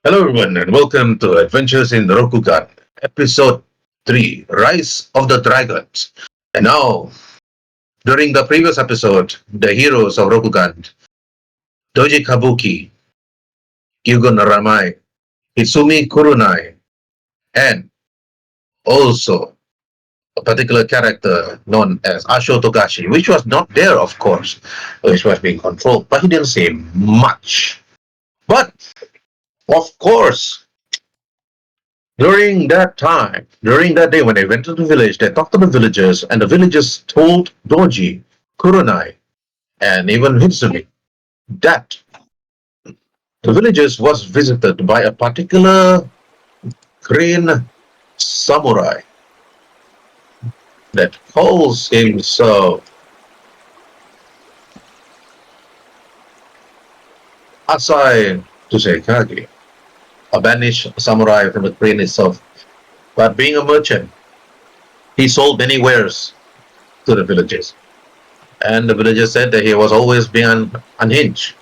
Hello, everyone, and welcome to Adventures in Rokugan, Episode 3 Rise of the Dragons. And now, during the previous episode, the heroes of Rokugan, Doji Kabuki, Kyugo Naramai, Hitsumi Kurunai, and also a particular character known as Asho Togashi, which was not there, of course, which was being controlled, but he didn't say much. But, of course, during that day when they went to the village, they talked to the villagers, and the villagers told Doji, Kurunai, and even Hitsumi that the villagers was visited by a particular green samurai that calls himself Asai Tusekage, a banished samurai from the crane itself. But being a merchant, he sold many wares to the villagers. And the villagers said that he was always being unhinged,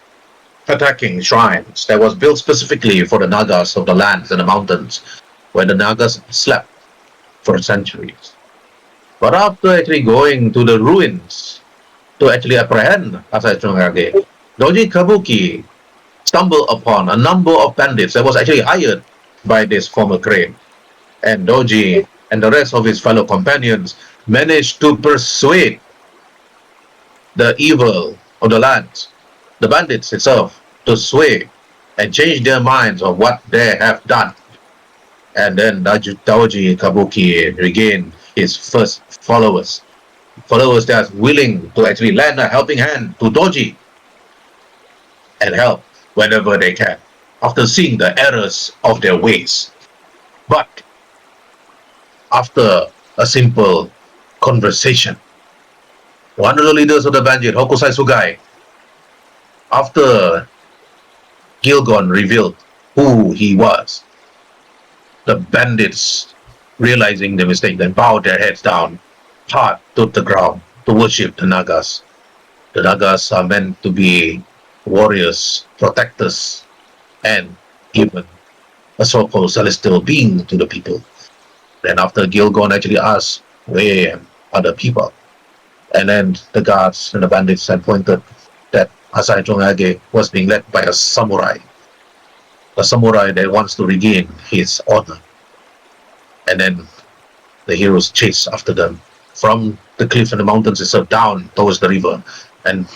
attacking shrines that was built specifically for the Nagas of the lands and the mountains, where the Nagas slept for centuries. But after actually going to the ruins to actually apprehend Asai Tsunagage, Doji Kabuki stumbled upon a number of bandits that was actually hired by this former crane. And Doji and the rest of his fellow companions managed to persuade the evil of the land, the bandits itself, to sway and change their minds of what they have done. And then Daoji Kabuki regained his first followers that are willing to actually lend a helping hand to Doji and help whenever they can, after seeing the errors of their ways. But after a simple conversation, one of the leaders of the bandit, Hokusai Sugai, after Gilgon revealed who he was, the bandits, realizing their mistake, then bowed their heads down, hard to the ground, to worship the Nagas. The Nagas are meant to be warriors, protectors, and even a so-called celestial being to the people. Then after Gilgon actually asked, where are the people? And then the guards and the bandits had pointed that Asai Chongage was being led by a samurai that wants to regain his honor. And then the heroes chase after them from the cliff and the mountains itself down towards the river, and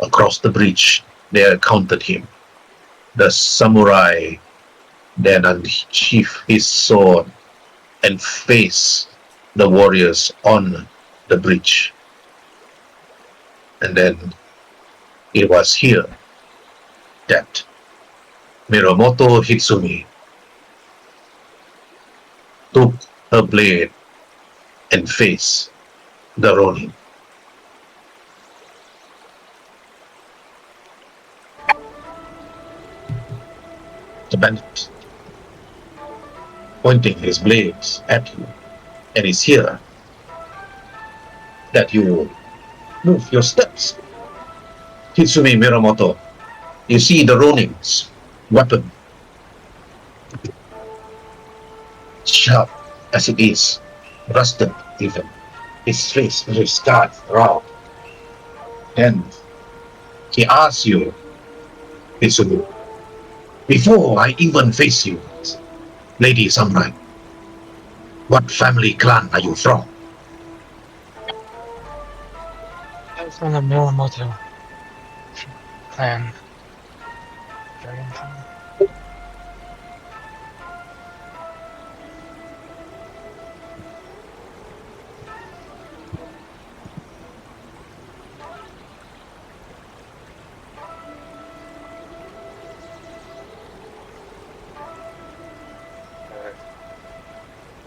across the bridge they encountered him. The samurai then unsheathed his sword and faced the warriors on the bridge. And then it was here that Mirumoto Hitsumi took her blade and faced the Ronin. The bandit pointing his blades at you, and it's here that you move your steps. Hitsumi Mirumoto, you see the Ronin's weapon, sharp as it is, rusted even, his face very scarred around. And he asks you, Hitsumi, before I even face you, Lady Samurai, what family clan are you from? I'm from the Mirumoto clan. Dragonclan.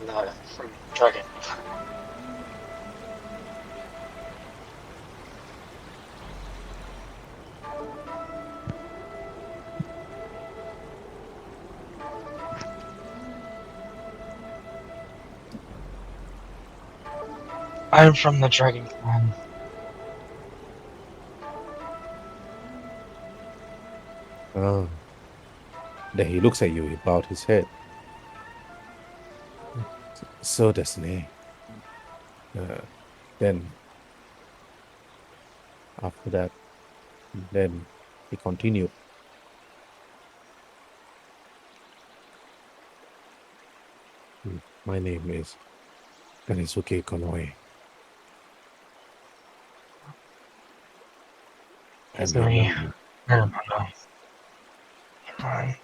No, from Dragon. I'm from the Dragon Clan. Oh, Then he looks at you, he bowed his head. So desu ne. Then after that, then he continued. My name is Kanisuke Konoe. And Hitsumi remember, Mirumoto. Fine.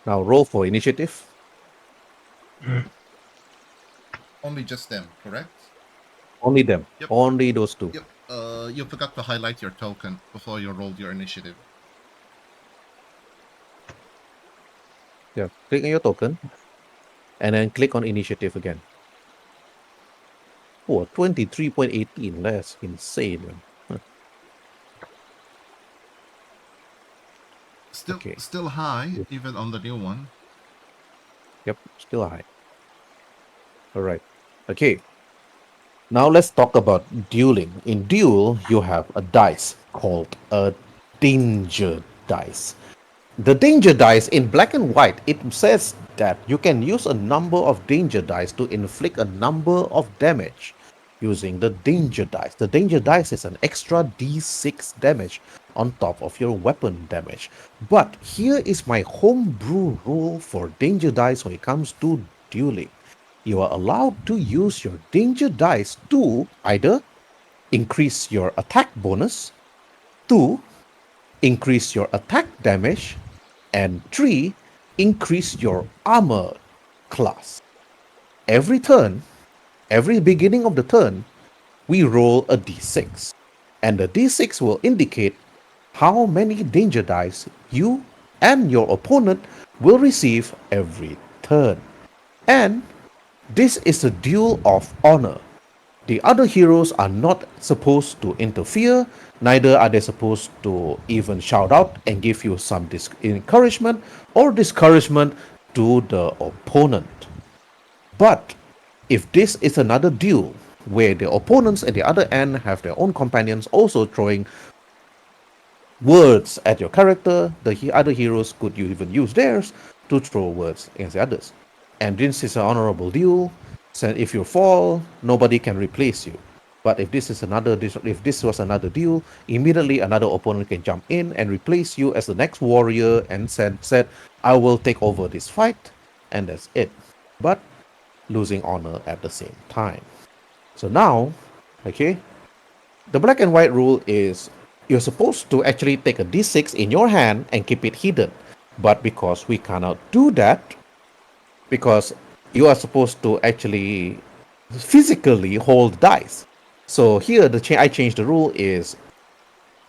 now roll for initiative. Only just them, correct? Only them. Yep. Only those two. Yep. You forgot to highlight your token before you rolled your initiative. Yeah. Click on your token. And then click on initiative again. Oh, 23.18. That's insane, man. Huh. Okay. Still high, even on the new one. Yep, still high. All right. Okay. Now let's talk about dueling. In duel, you have a dice called a danger dice. The danger dice in black and white, it says that you can use a number of danger dice to inflict a number of damage using the danger dice. The danger dice is an extra d6 damage on top of your weapon damage. But here is my homebrew rule for danger dice when it comes to dueling. You are allowed to use your danger dice to either increase your attack bonus, 2, increase your attack damage, and 3, increase your armor class. Every turn, every beginning of the turn, we roll a d6. And the d6 will indicate how many danger dice you and your opponent will receive every turn. And this is a duel of honor. The other heroes are not supposed to interfere, neither are they supposed to even shout out and give you some encouragement or discouragement to the opponent. But if this is another duel where the opponents at the other end have their own companions also throwing words at your character, the other heroes could even use theirs to throw words against the others. And this is an honorable duel. So if you fall, nobody can replace you. But if this was another duel, immediately another opponent can jump in and replace you as the next warrior and said, I will take over this fight, and that's it. But losing honor at the same time. So now, okay, the black and white rule is you're supposed to actually take a d6 in your hand and keep it hidden. But because we cannot do that, because you are supposed to actually physically hold dice. So here, I changed the rule is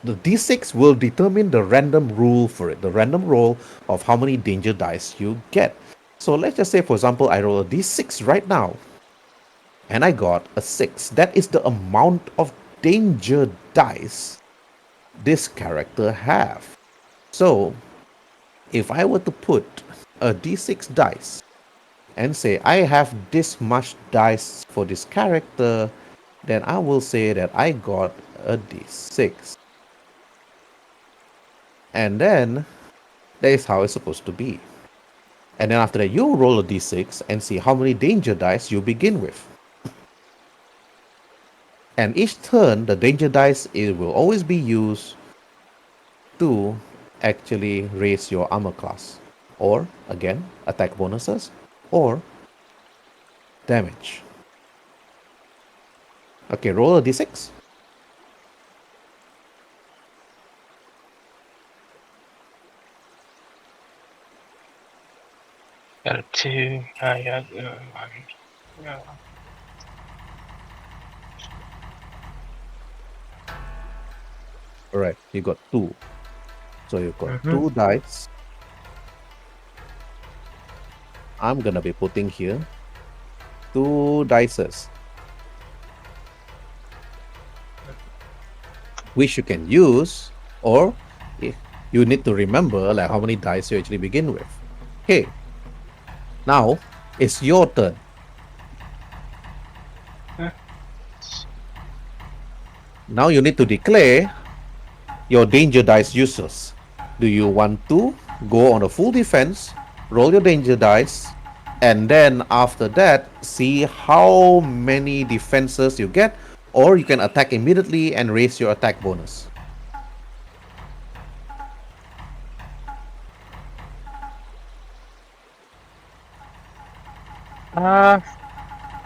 the d6 will determine the random rule for it, the random roll of how many danger dice you get. So let's just say, for example, I roll a d6 right now, and I got a 6. That is the amount of danger dice this character have. So if I were to put a d6 dice and say I have this much dice for this character, then I will say that I got a d6. And then that is how it's supposed to be. And then after that, you roll a d6 and see how many danger dice you begin with. And each turn, the danger dice will always be used to actually raise your armor class. Or, again, attack bonuses, or damage. Okay, roll a d6. Got a 2. I got 1. Yeah. Alright, you got 2. So you got 2 dice. I'm gonna be putting here 2 dices, which you can use, or you need to remember like how many dice you actually begin with. Okay, now it's your turn. Now you need to declare your danger dice useless. Do you want to go on a full defense, roll your danger dice, and then after that, see how many defenses you get, or you can attack immediately and raise your attack bonus?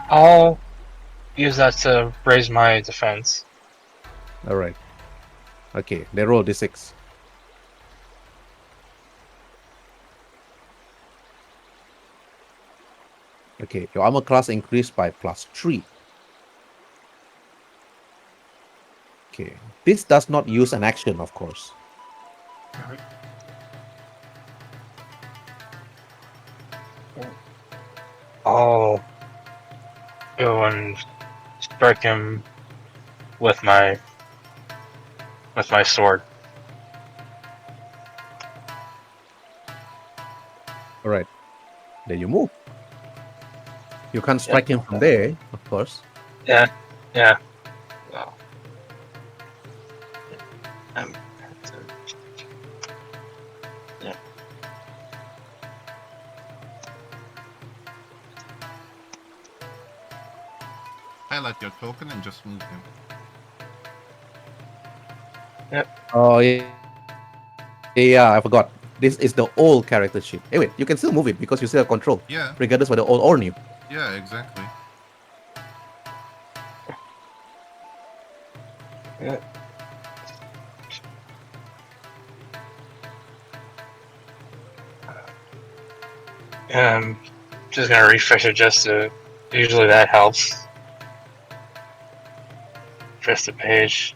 I'll use that to raise my defense. All right. Okay, they roll d6. Okay, your armor class increased by +3. Okay, this does not use an action, of course. I'll go and strike him with my sword. All right, then you move. You can't strike him from there, of course. Yeah. Well, yeah. Highlight your token and just move him. Oh yeah, I forgot. This is the old character sheet. Hey, wait, you can still move it because you still have control, Yeah, regardless whether old or new. yeah, exactly. Just gonna refresh it just to. Usually that helps. Refresh the page,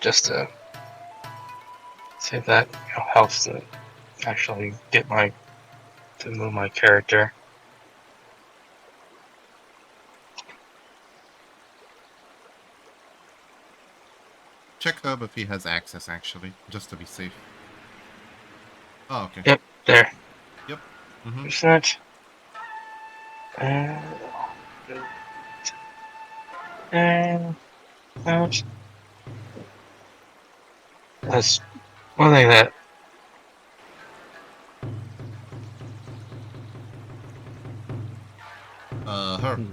just to see if that helps to actually get to move my character. Check Herb if he has access, actually, just to be safe. Oh, okay. Yep, there. Yep. Mm-hmm. There's that. And out. That's one thing that Herb.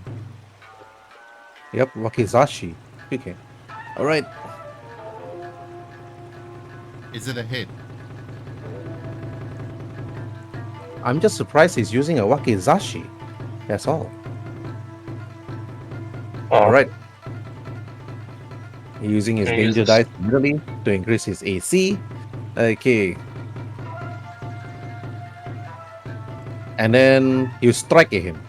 Yep, Wakizashi. Okay. All right. Is it a hit? I'm just surprised he's using a Wakizashi. That's all. All right. He's using his Can I use danger this? dice immediately to increase his AC. Okay. And then you strike at him.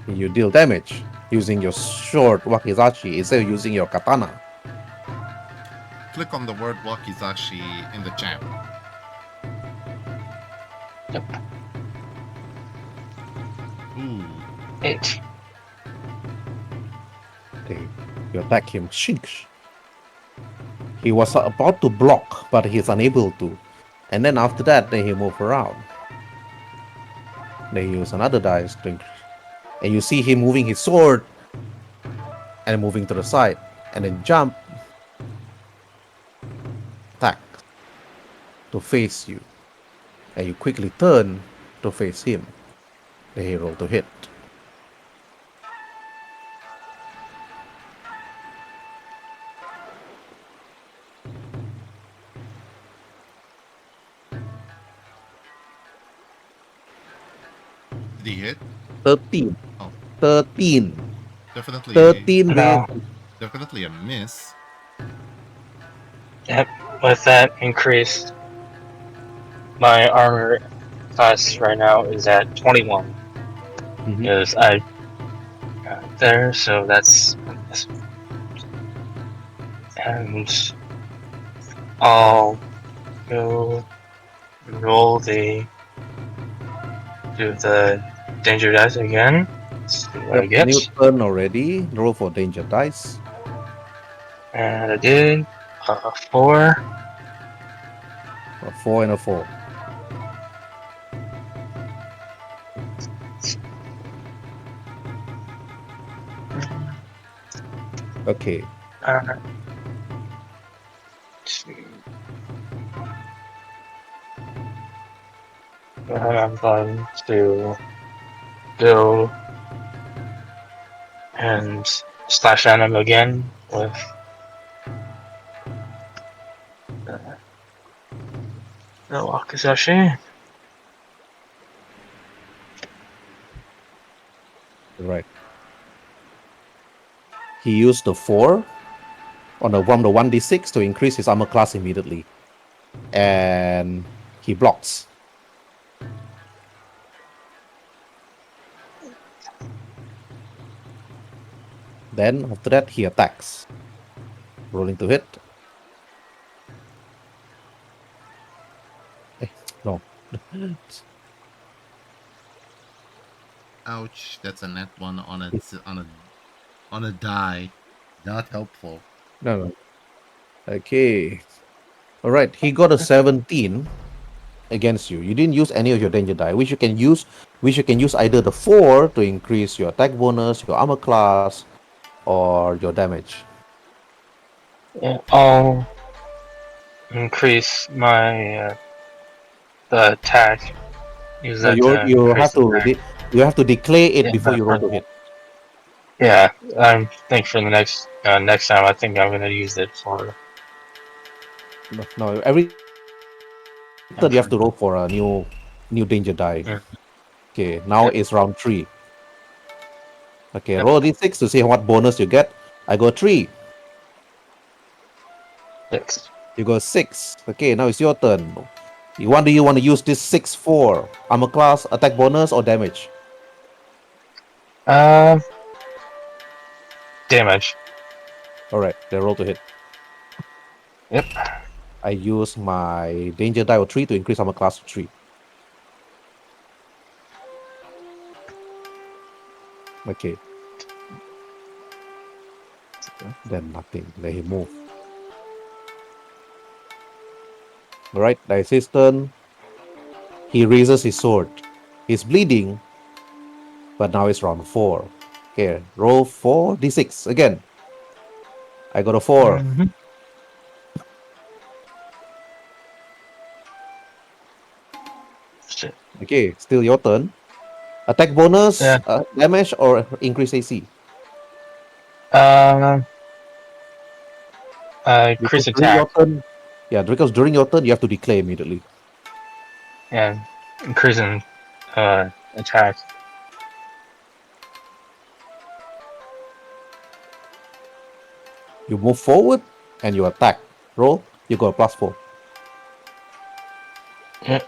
You deal damage using your short Wakizashi instead of using your katana. Click on the word Wakizashi in the chat. Yep. Ooh. 8. Okay. You attack him. Shinks. He was about to block, but he's unable to. And then after that, then he move around. They use another dice to increase. And you see him moving his sword and moving to the side. And then jump. Attack. To face you. And you quickly turn to face him. The hero to hit. Did he hit? 13. Oh. 13. Definitely. 13 No. with Definitely a miss. Yep. With that increased, my armor class right now is at 21. Because I got there, so that's. And I'll go roll do the danger dice again. See what I get. new turn already. Roll for danger dice. And I did 4. A 4 and a 4. Okay. Uh, I'm going to go and slash at him again with the Wakizashi. Right. He used the 4 on the 1d6 to increase his armor class immediately. And he blocks. Then after that, he attacks. Rolling to hit. No. Ouch! That's a net one on a die. Not helpful. No. Okay. All right. He got a 17 against you. You didn't use any of your danger die, which you can use either the 4 to increase your attack bonus, your armor class, or your damage. Yeah, I'll increase my the attack. Use No, that to you increase have the to attack. declare it Yeah, before you roll for to hit. yeah, I think for the next time, I think I'm gonna use it for. No, every turn you have to roll for a new danger die. Mm. Okay, now Yep. it's round 3. Okay, Yep. roll a d6 to see what bonus you get. I got 3. 6. You got 6. Okay, now it's your turn. Do you want to use this 6 for armor class, attack bonus, or damage? Damage. All right, then roll to hit. Yep. I use my danger die of 3 to increase armor class to 3. Okay. Then nothing. Let him move. All right, that's his turn. He raises his sword. He's bleeding, but now it's round 4. Okay, roll 4d6 again. I got a 4. Mm-hmm. Shit. Okay, still your turn. Attack bonus, Yeah. damage, or increase AC. Um. Because Increase during your attack turn, you have to declare immediately. and increase in attack. You move forward and you attack. Roll. You got a +4. Yeah.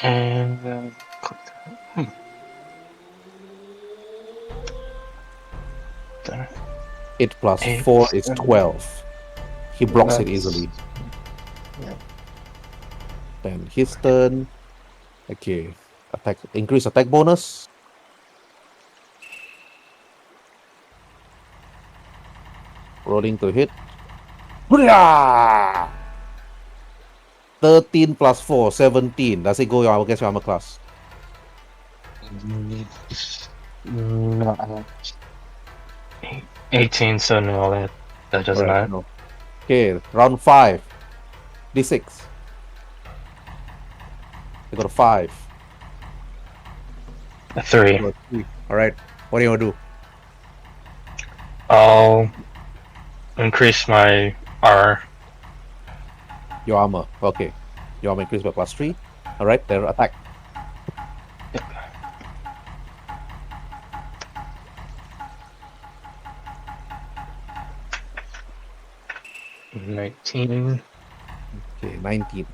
And the 8 plus 8. 4 is 12. He blocks it easily. Yeah. Then his turn. Okay. Increase attack bonus. Rolling to hit. Hurrah! 13 plus 4, 17. Does it go against your armor class? No, 18. So no, that does Alright, not. no. Okay, round 5. D6. You got a 5. A 3. You got a 3. Alright. What do you want to do? I'll increase my R. Your armor. Okay. Your armor increased by +3. Alright, then attack. 19. Okay, 19.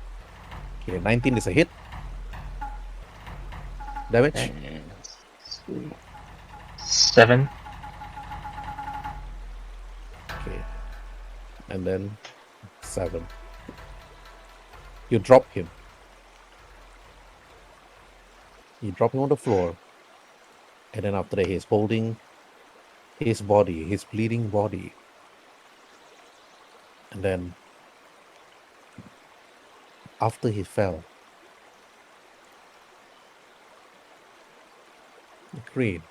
Okay, 19 is a hit. Damage. And 7. Okay. And then 7. You drop him. You drop him on the floor. And then after that, he's holding his body, his bleeding body. And then after he fell, the crane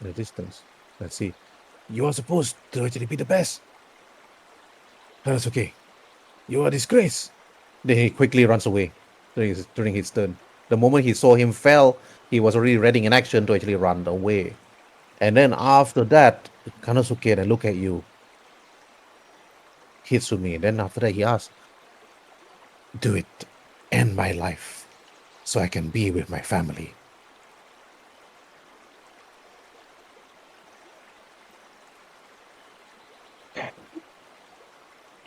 in the distance. Let's see. You are supposed to actually be the best. That's okay. You are a disgrace. Then he quickly runs away during his turn. The moment he saw him fell, he was already ready in action to actually run away. And then after that, Kanosuke then look at you, Hitsumi. Then after that, he asked, "Do it, end my life, so I can be with my family."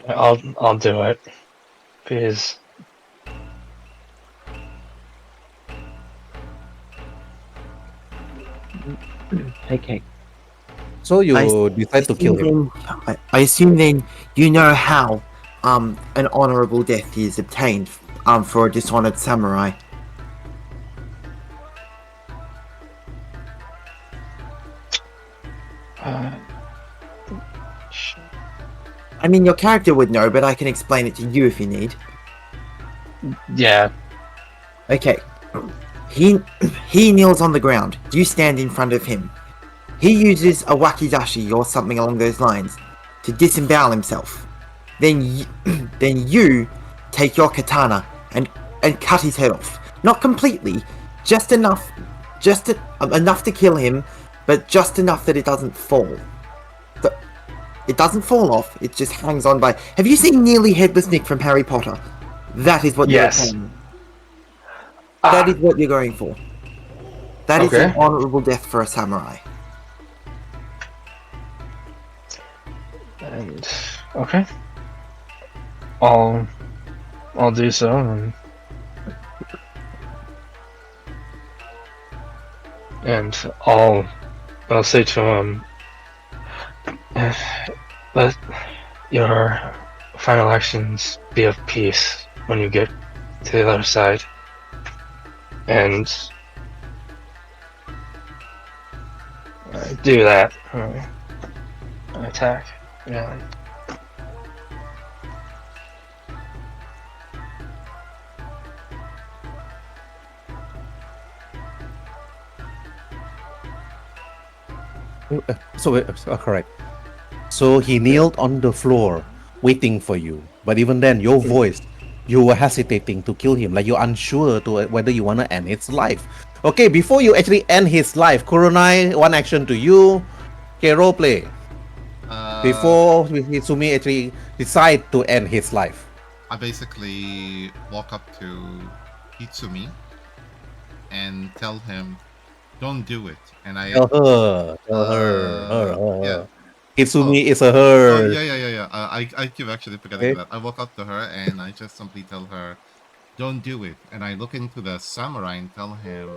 I'll do it because Okay. So you I decide to kill him. I assume then you know how an honorable death is obtained for a dishonored samurai. I mean, your character would know, but I can explain it to you if you need. yeah. Okay. He kneels on the ground. You stand in front of him. He uses a wakizashi or something along those lines to disembowel himself. Then you take your katana and cut his head off. Not completely, just enough to kill him, but just enough that it doesn't fall. It doesn't fall off, it just hangs on by... Have you seen Nearly Headless Nick from Harry Potter? That is what Yes. you're That is what you're going for. That is Okay. an honorable death for a samurai. And okay, I'll do so, and I'll say to him, let your final actions be of peace when you get to the other side, and do that. Attack. Yeah. Correct. So he kneeled on the floor, waiting for you. But even then, your voice, you were hesitating to kill him, like you're unsure to whether you want to end his life. Okay, before you actually end his life, Kuronai, one action to you. Okay, role play. Before Hitsumi actually decide to end his life. I basically walk up to Hitsumi and tell him, "Don't do it." And I Tell her. yeah. Hitsumi is a her. Oh yeah. I keep actually forgetting Okay. that. I walk up to her and I just simply tell her, "Don't do it." And I look into the samurai and tell him,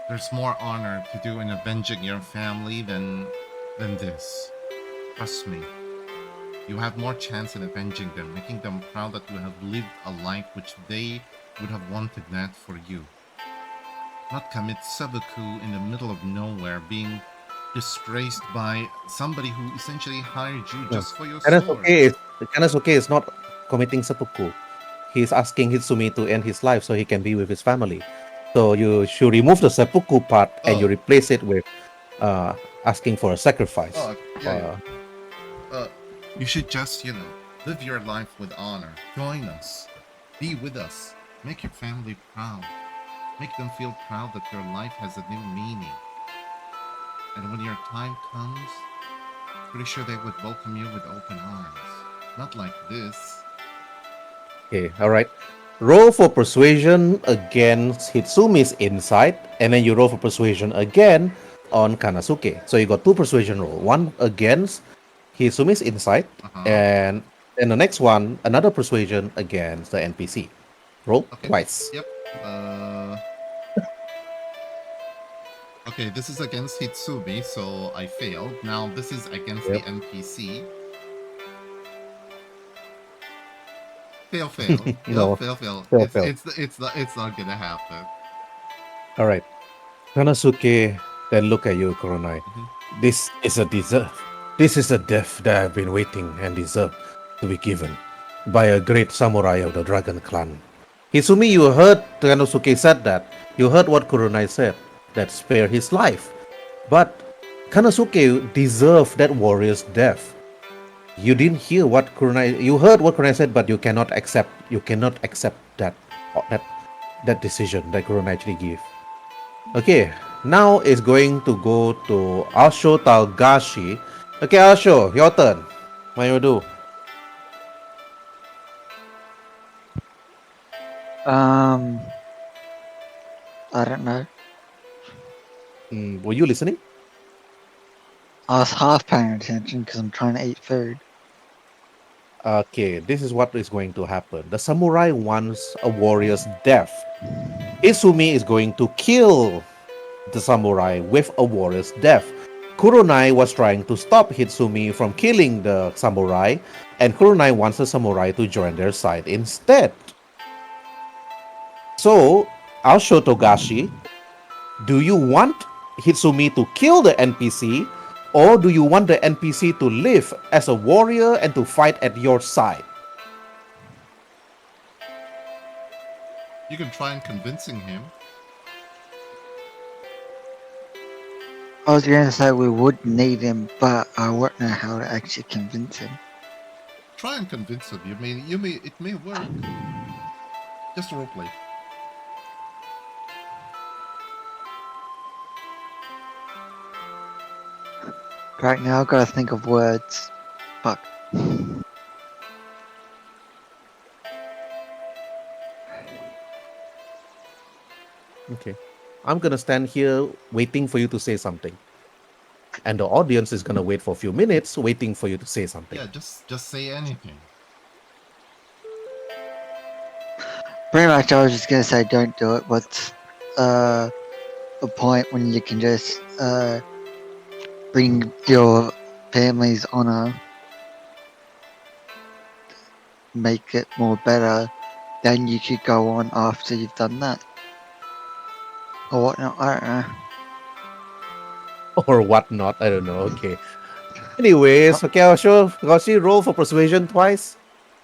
"There's more honor to do in avenging your family than this. Trust me. You have more chance in avenging them, making them proud that you have lived a life which they would have wanted that for you. Not commit seppuku in the middle of nowhere, being disgraced by somebody who essentially hired you just for your sword." Kanazuke is not committing seppuku. He's asking Hitsumi to end his life so he can be with his family. So you should remove the seppuku part and you replace it with asking for a sacrifice. You should just, live your life with honor. Join us. Be with us. Make your family proud. Make them feel proud that your life has a new meaning. And when your time comes, pretty sure they would welcome you with open arms. Not like this. Okay, alright. Roll for persuasion against Hitsumi's insight, and then you roll for persuasion again on Kanasuke. So you got 2 persuasion roll. One against Hitsumi's insight, and then the next one, another persuasion against the NPC. Roll twice. Yep. Okay, this is against Hitsumi, so I failed. Now this is against the NPC. Fail. No. Fail. It's not gonna happen. All right. Kanasuke then look at you, Koronai. This is a deserve. This is a death that I've been waiting and deserve to be given by a great samurai of the Dragon Clan. Hitsumi, you heard Kanosuke said that. You heard what Kuronai said, that spare his life. But Kanosuke deserved that warrior's death. You didn't hear what Kuronai... You heard what Kuronai said, but you cannot accept that that decision that Kuron actually gave. Okay, now it's going to go to Asho Talgashi. Okay, Asho, your turn. What you do? I don't know. Were you listening? I was half paying attention because I'm trying to eat food. Okay, this is what is going to happen. The samurai wants a warrior's death. Izumi is going to kill the samurai with a warrior's death. Kuronai was trying to stop Hitsumi from killing the samurai, and Kuronai wants the samurai to join their side instead. So, Asho Togashi, do you want Hitsumi to kill the NPC, or do you want the NPC to live as a warrior and to fight at your side? You can try and convincing him. I was going to say we would need him, but I won't know how to actually convince him. Try and convince him. It may work. Just roleplay. Right now, I've got to think of words. Fuck. Okay. I'm gonna stand here waiting for you to say something. And the audience is gonna wait for a few minutes waiting for you to say something. Yeah, just say anything. Pretty much, I was just going to say don't do it. What's a point when you can just bring your family's honor, make it more better, then you could go on after you've done that. Or whatnot, I don't know. Or whatnot, I don't know. Okay. Anyways, okay, I'll show Goshi roll for persuasion twice.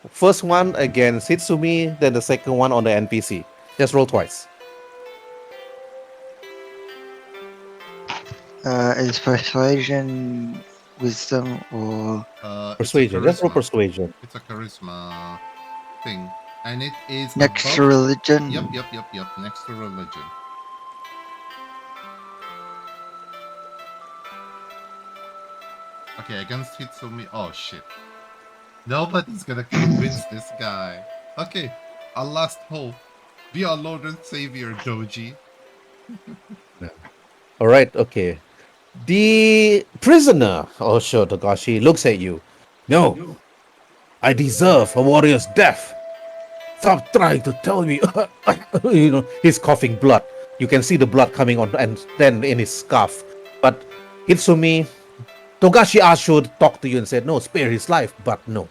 First one against Hitsumi, then the second one on the NPC. Just roll twice. Is persuasion wisdom or Persuasion. Just roll persuasion. It's a charisma thing, and it is next above... to religion? Yep. Next to religion. Okay, against Hitsumi. Oh shit! Nobody's gonna convince this guy. Okay, our last hope. Be our Lord and Savior, Doji. All right, okay. The prisoner, Osho Togashi, looks at you. No, I deserve a warrior's death. Stop trying to tell me. He's coughing blood. You can see the blood coming on and then in his scarf. But Hitsumi, Togashi Asho talked to you and said, no, spare his life. But no,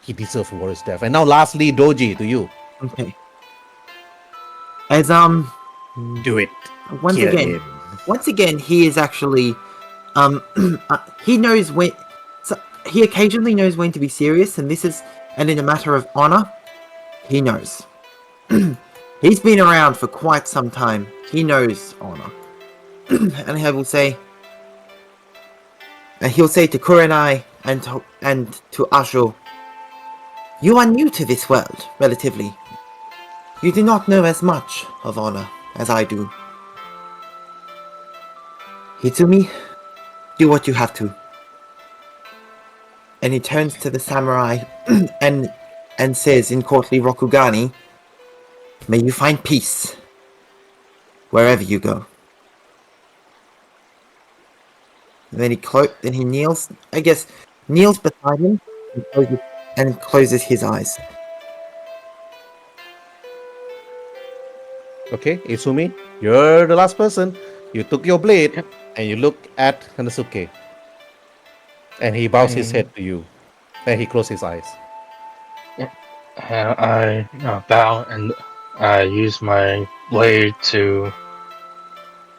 he deserves a warrior's death. And now lastly, Doji, to you. Okay. As Do it. Once again, he is actually he knows when. So he occasionally knows when to be serious, and in a matter of honor, he knows. He's been around for quite some time. He knows honor, and he will say, and he'll say to Kurenai and to Asho, "You are new to this world, relatively. You do not know as much of honor as I do. Hitsumi, do what you have to." And he turns to the samurai and says in courtly Rokugani, "May you find peace wherever you go." And then he kneels, I guess, kneels beside him and closes his eyes. Okay, Izumi, you're the last person. You took your blade and you look at Hanazuke. And he bows his head to you. And he closes his eyes. And I bow and I use my blade to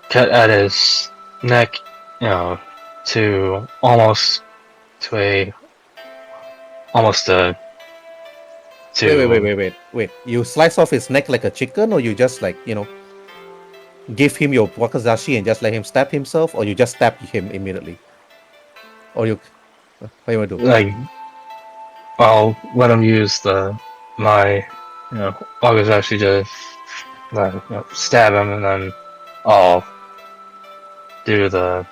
cut at his neck, to almost a to Wait. You slice off his neck like a chicken, or you just give him your wakizashi and just let him stab himself, or you just stab him immediately? Or what do you want to do? I'll let him use my wakizashi to then stab him, and then I'll do the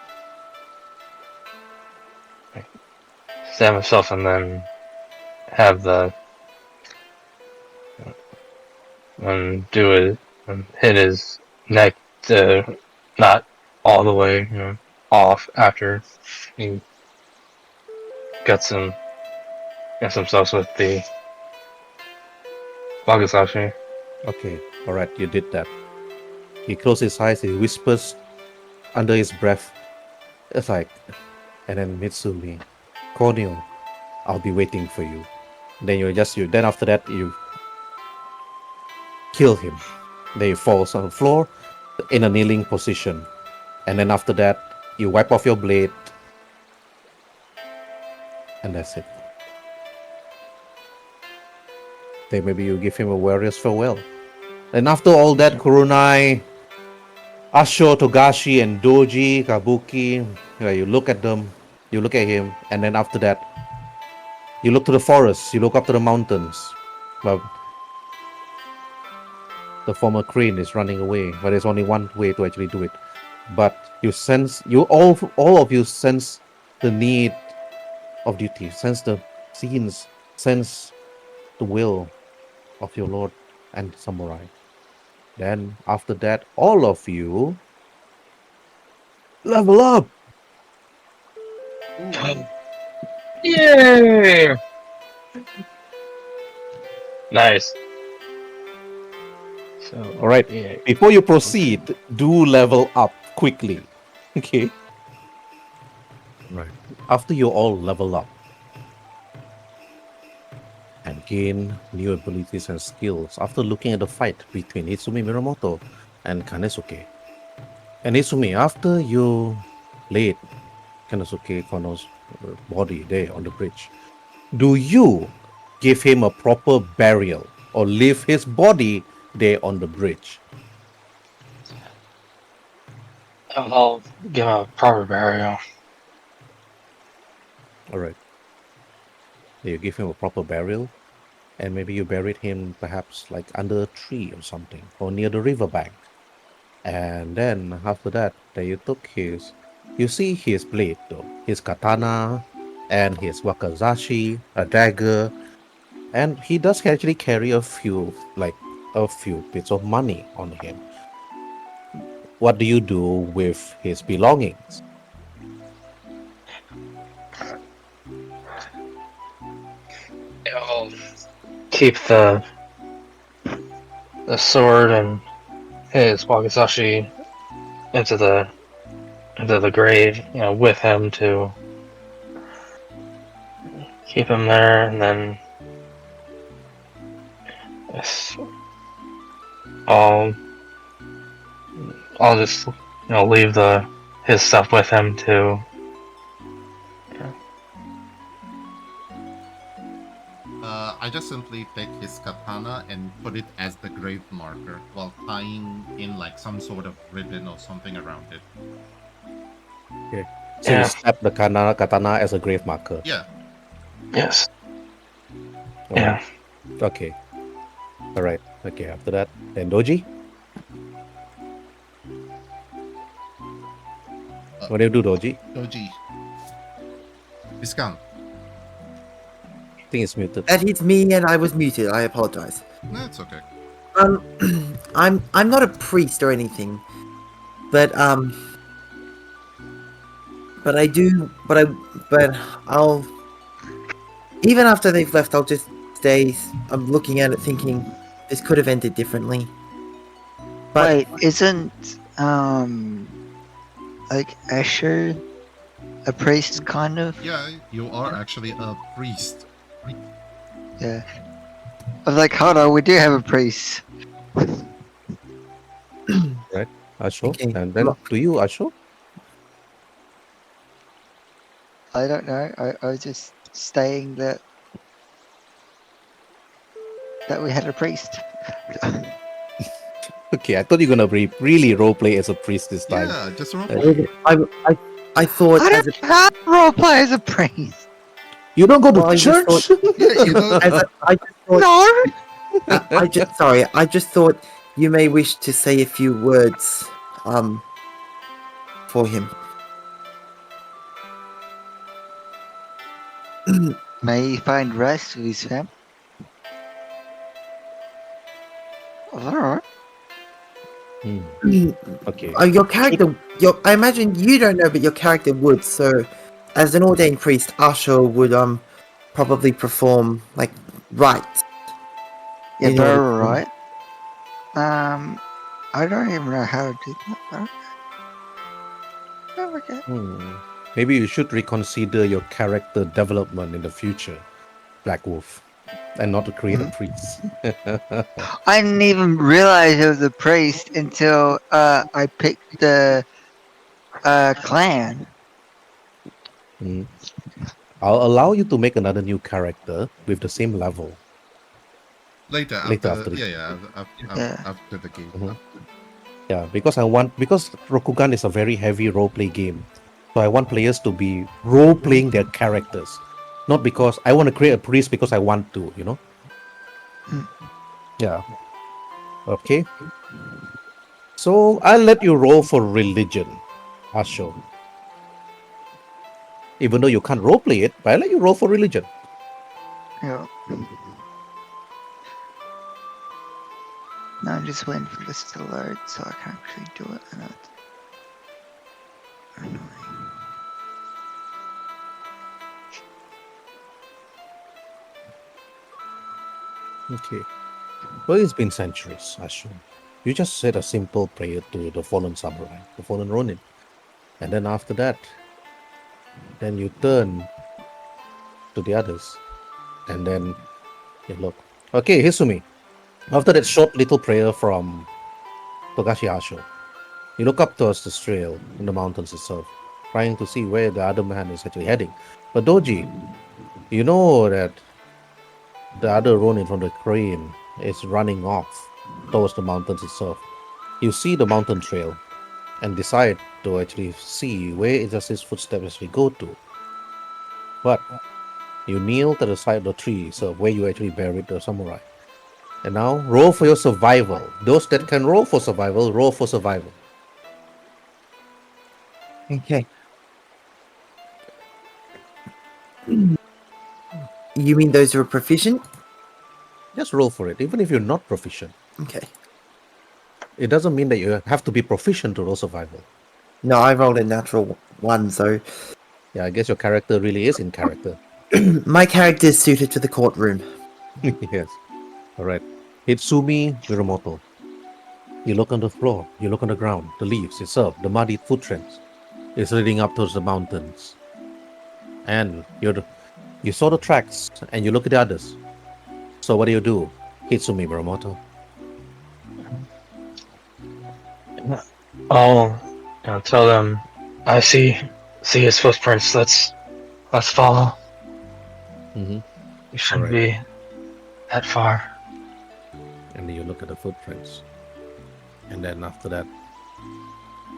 stab himself, and then have the and do it and hit his neck to not all the way off after he gets himself with the Wakizashi. Okay, alright, you did that. He closes his eyes, he whispers under his breath. It's like, and then Mitsumi, Konio, I'll be waiting for you. Then then after that, you kill him. Then he falls on the floor in a kneeling position. And then after that, you wipe off your blade. And that's it. Then maybe you give him a warrior's farewell. And after all that, Kurunai, Asho, Togashi, and Doji, Kabuki, you look at them, you look at him, and then after that, you look to the forest, you look up to the mountains. Well, the former crane is running away, but there's only one way to actually do it. But you sense, all of you sense the need of duty, sense the scenes, sense the will of your lord and samurai. Then after that, all of you level up. Yay! Nice. So, All right. yeah. Before you proceed, do level up quickly. Okay. Right. After you all level up and gain new abilities and skills, after looking at the fight between Hitsumi Mirumoto and Kanesuke. And Hitsumi, after you laid Kanesuke Kono's body there on the bridge, do you give him a proper burial or leave his body there on the bridge? I'll give him a proper burial. All right. You give him a proper burial, and maybe you buried him perhaps like under a tree or something, or near the riverbank. And then after that, you you see his blade though, his katana, and his wakizashi, a dagger, and he does actually carry a few bits of money on him. What do you do with his belongings? I'll keep the sword and his wakizashi into the grave, with him to keep him there, and then I'll just leave his stuff with him too. I just simply take his katana and put it as the grave marker while tying in like some sort of ribbon or something around it. So you stab the katana as a grave marker. Yeah. Yes. Alright. Okay. Alright. Okay, after that, then Doji? What do you do, Doji? Doji. Discount. I think it's muted. That is me, and I was muted. I apologize. No, it's okay. I'm not a priest or anything, but I'll even after they've left, I'll just stay. I'm looking at it, thinking this could have ended differently. But Wait, isn't like Asher a priest kind of? Yeah, you are actually a priest. Yeah. I was like, hold on, we do have a priest. Right, Asho? Okay. And then to you, Asho? I don't know. I was just saying that we had a priest. Okay, I thought you were gonna really roleplay as a priest this time. Yeah, just roll. I thought I as a don't have roleplay as a priest. You don't go to Well, I just church? Yeah, you know. I just thought No. I just thought you may wish to say a few words for him. May he find rest with his family. Alright. Okay. Your character, I imagine you don't know, but your character would. So, as an ordained priest, Asho would probably perform like rites. Yeah, in but order to- alright. I don't even know how to do that. Oh, okay. Maybe you should reconsider your character development in the future, Black Wolf, and not to create a priest. I didn't even realize it was a priest until I picked the clan. I'll allow you to make another new character with the same level Later after the after the game. Mhm. Yeah, because Rokugan is a very heavy roleplay game. So I want players to be role-playing their characters. Not because I want to create a priest because I want to, you know? Yeah. Okay. So I'll let you roll for religion, Asho. Even though you can't roleplay it, but I'll let you roll for religion. Yeah. No, I'm just waiting for this to load so I can actually do it. I know it's annoying. Okay. Well, it's been centuries, Asho. You just said a simple prayer to the fallen samurai, the fallen Ronin. And then after that, then you turn to the others. And then you look. Okay, Hisumi. After that short little prayer from Togashi Asho, you look up towards the trail in the mountains itself, trying to see where the other man is actually heading. But Doji, you know that the other Ronin from the crane is running off towards the mountains itself. You see the mountain trail and decide to actually see where does his footsteps actually go to. But you kneel to the side of the tree, so where you actually buried the samurai. And now roll for your survival. Those that can roll for survival, roll for survival. Okay. You mean those who are proficient? Just roll for it, even if you're not proficient. Okay. It doesn't mean that you have to be proficient to roll survival. No, I rolled a natural one, so Yeah, I guess your character really is in character. my character is suited to the courtroom. Yes. All right. Hitsumi Mirumoto. You look on the floor, you look on the ground, the leaves itself, the muddy footprints. It's leading up towards the mountains. And you saw the tracks and you look at the others. So what do? Hitsumi Mirumoto. I'll tell them I see his footprints. Let's follow. Mm-hmm. We shouldn't Alright. be that far. And then you look at the footprints. And then after that,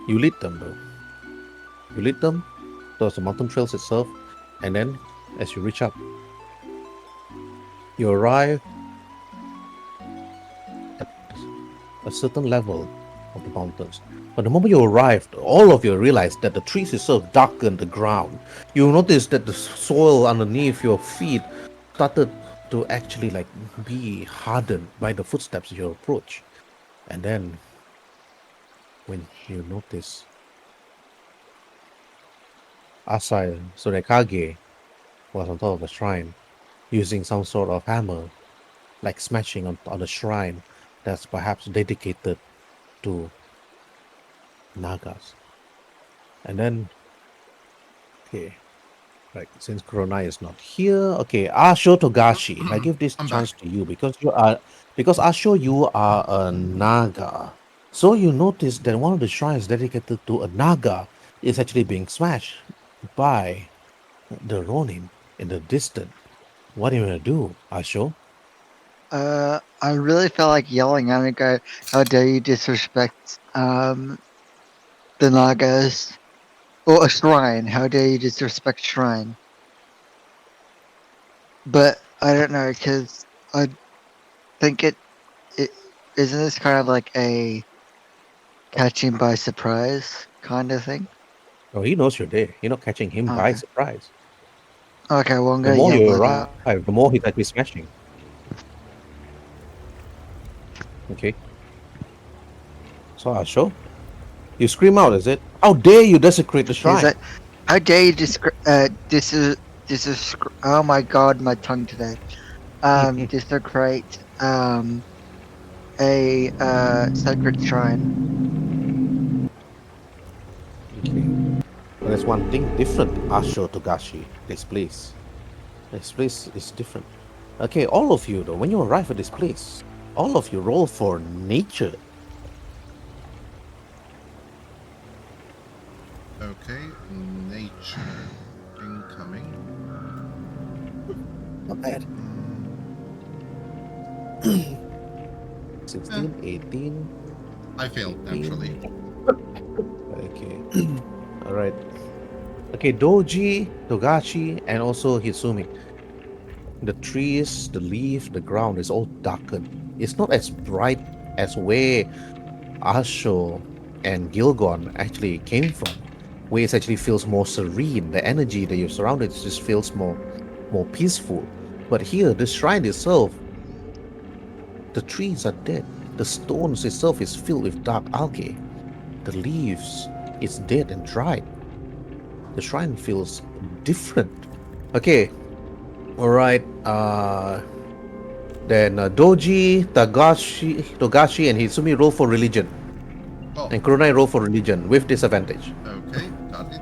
you lead them though. You lead them towards the mountain trails itself. And then as you reach up, you arrive at a certain level of the mountains. But the moment you arrived, all of you realize that the trees itself darken the ground. You notice that the soil underneath your feet started to actually like be hardened by the footsteps you approach. And then when you notice Asai Surekage was on top of a shrine using some sort of hammer, like smashing on a shrine that's perhaps dedicated to Nagas. And then, okay, right, since Corona is not here, okay, Asho Togashi, I give this I'm chance to you because Asho, you are a Naga. So you notice that one of the shrines dedicated to a Naga is actually being smashed by the Ronin in the distance. What are you gonna do, Asho? I really felt like yelling at him. Go, how dare you disrespect the Nagas or a shrine? How dare you disrespect shrine? But I don't know because I think it isn't this kind of like a catching by surprise kind of thing? Oh, he knows you're there. You're not catching him by Okay. surprise. Okay, well I'm The gonna more yell you that out. arrive, the more he's actually smashing. Okay. So I'll show. You scream out, is it? How dare you desecrate the Is shrine? that how dare you this is oh my god, my tongue today. Desecrate a sacred shrine. Okay. But there's one thing different, Asho Togashi. This place is different. Okay, all of you though, when you arrive at this place, all of you roll for nature. Okay, nature incoming. Not bad. 16, 18. I failed 18. naturally. Okay. Alright. Okay, Doji, Togashi, and also Hitsumi. The trees, the leaf, the ground is all darkened. It's not as bright as where Asho and Gilgon actually came from. Where it actually feels more serene. The energy that you're surrounded just feels more peaceful. But here, the shrine itself, the trees are dead. The stones itself is filled with dark algae. The leaves is dead and dried. The shrine feels different. Okay. Alright. Then Doji, Togashi, and Hitsumi roll for religion. Oh, And Kuronai roll for religion with disadvantage. okay, got it.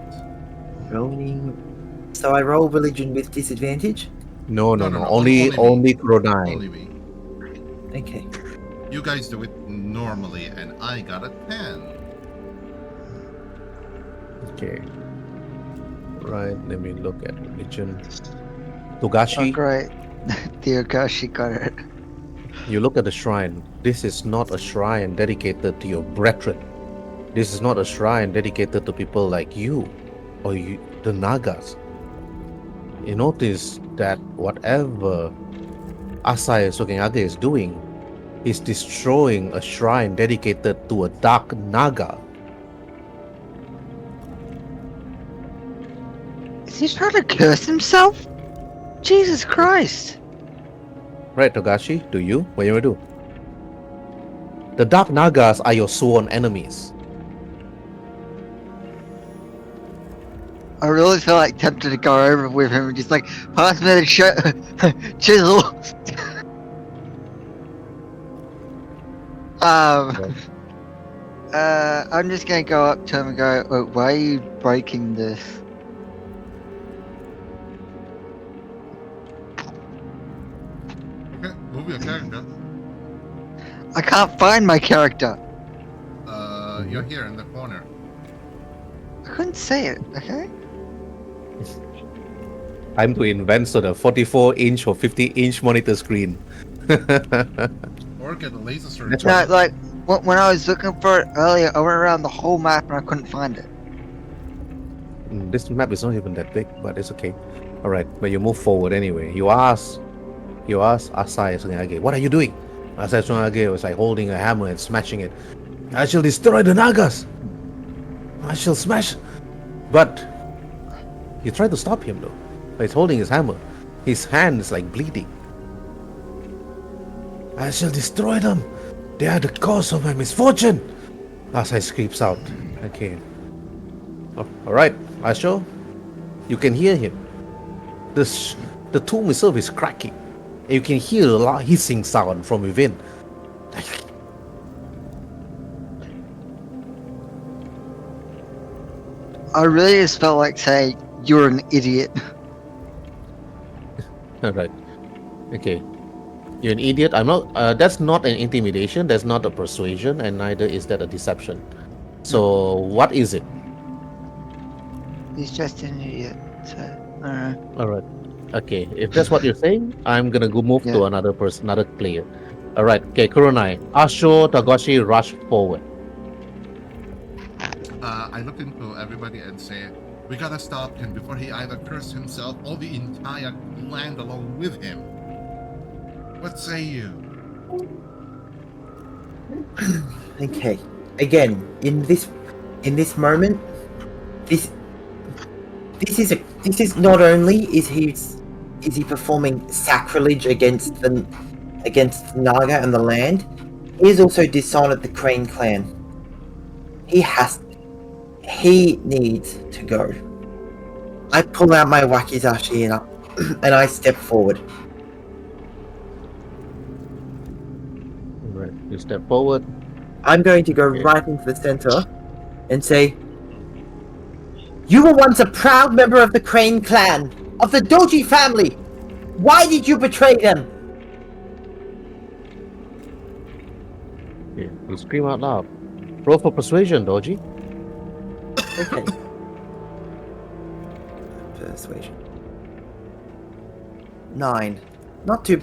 Rolling. So I roll religion with disadvantage. No. Only Only me. Kuronai. Only me. Okay. You guys do it normally, and I got a 10. Okay. Right, let me look at religion. Togashi, Oh great. Dear gosh, she got it. you look at the shrine. This is not a shrine dedicated to your brethren. This is not a shrine dedicated to people like you or you, the Nagas. You notice that whatever Asai Sokengage is doing is destroying a shrine dedicated to a Dark Naga. Is he trying to curse himself? Jesus Christ! Right, Togashi? Do you? What you want to do? The Dark Nagas are your sworn enemies. I really feel like tempted to go over with him and just like pass me the chisel. I'm just gonna go up to him and go, oh, why are you breaking this? Okay, move your character. I can't find my character. You're here in the corner. I couldn't see it, okay? Time to invent the 44-inch or 50-inch monitor screen. Or get a laser sword. That's No, like, when I was looking for it earlier, I went around the whole map and I couldn't find it. This map is not even that big, but it's okay. Alright, but you move forward anyway. You ask Asai Sokengage, what are you doing? Asai Sokengage was like holding a hammer and smashing it. I shall destroy the Nagas! I shall smash! But you try to stop him though. He's holding his hammer. His hand is like bleeding. I shall destroy them! They are the cause of my misfortune! Asai screams out. Okay. Alright, Asho. You can hear him. The tomb itself is cracking. And you can hear a loud hissing sound from within. I really just felt like saying, you're an idiot. Alright. Okay. You're an idiot. I'm not. That's not an intimidation. That's not a persuasion, and neither is that a deception. So, what is it? He's just an idiot. So, I don't know. Alright. Okay. If that's what you're saying, I'm gonna go move to another person, another player. Alright. Okay, Kuronai. Asho Togashi rush forward. I look into everybody and say, we gotta stop him before he either curses himself or the entire land along with him. What say you? Okay. Again, in this moment, this is not only is he performing sacrilege against the Naga and the land, he has also dishonored the Crane clan. He needs to go. I pull out my wakizashi and I step forward. Right. You step forward. I'm going to go Okay. right into the center and say, "You were once a proud member of the Crane clan, of the Doji family. Why did you betray them?" Okay. You scream out loud. Roll for persuasion, Doji. Okay. Persuasion. 9. Not too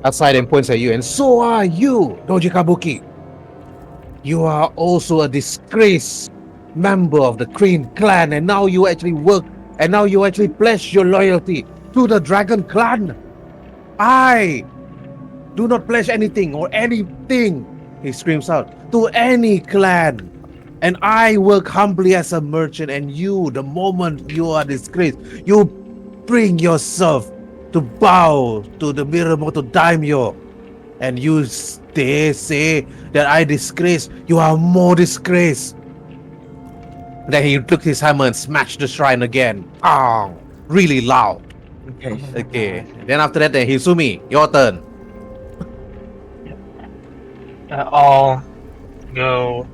Outside and points at you, and so are you, Doji Kabuki. You are also a disgraced member of the Crane clan, and now you actually pledge your loyalty to the Dragon clan. I do not pledge anything or anything, he screams out, to any clan. And I work humbly as a merchant, and you, the moment you are disgraced, you bring yourself to bow to the Mirumoto daimyo. And you say that I disgrace, you are more disgraced. Then he took his hammer and smashed the shrine again. Pow! Really loud. Okay. Okay. Then after that, then Hitsumi, your turn. I'll go.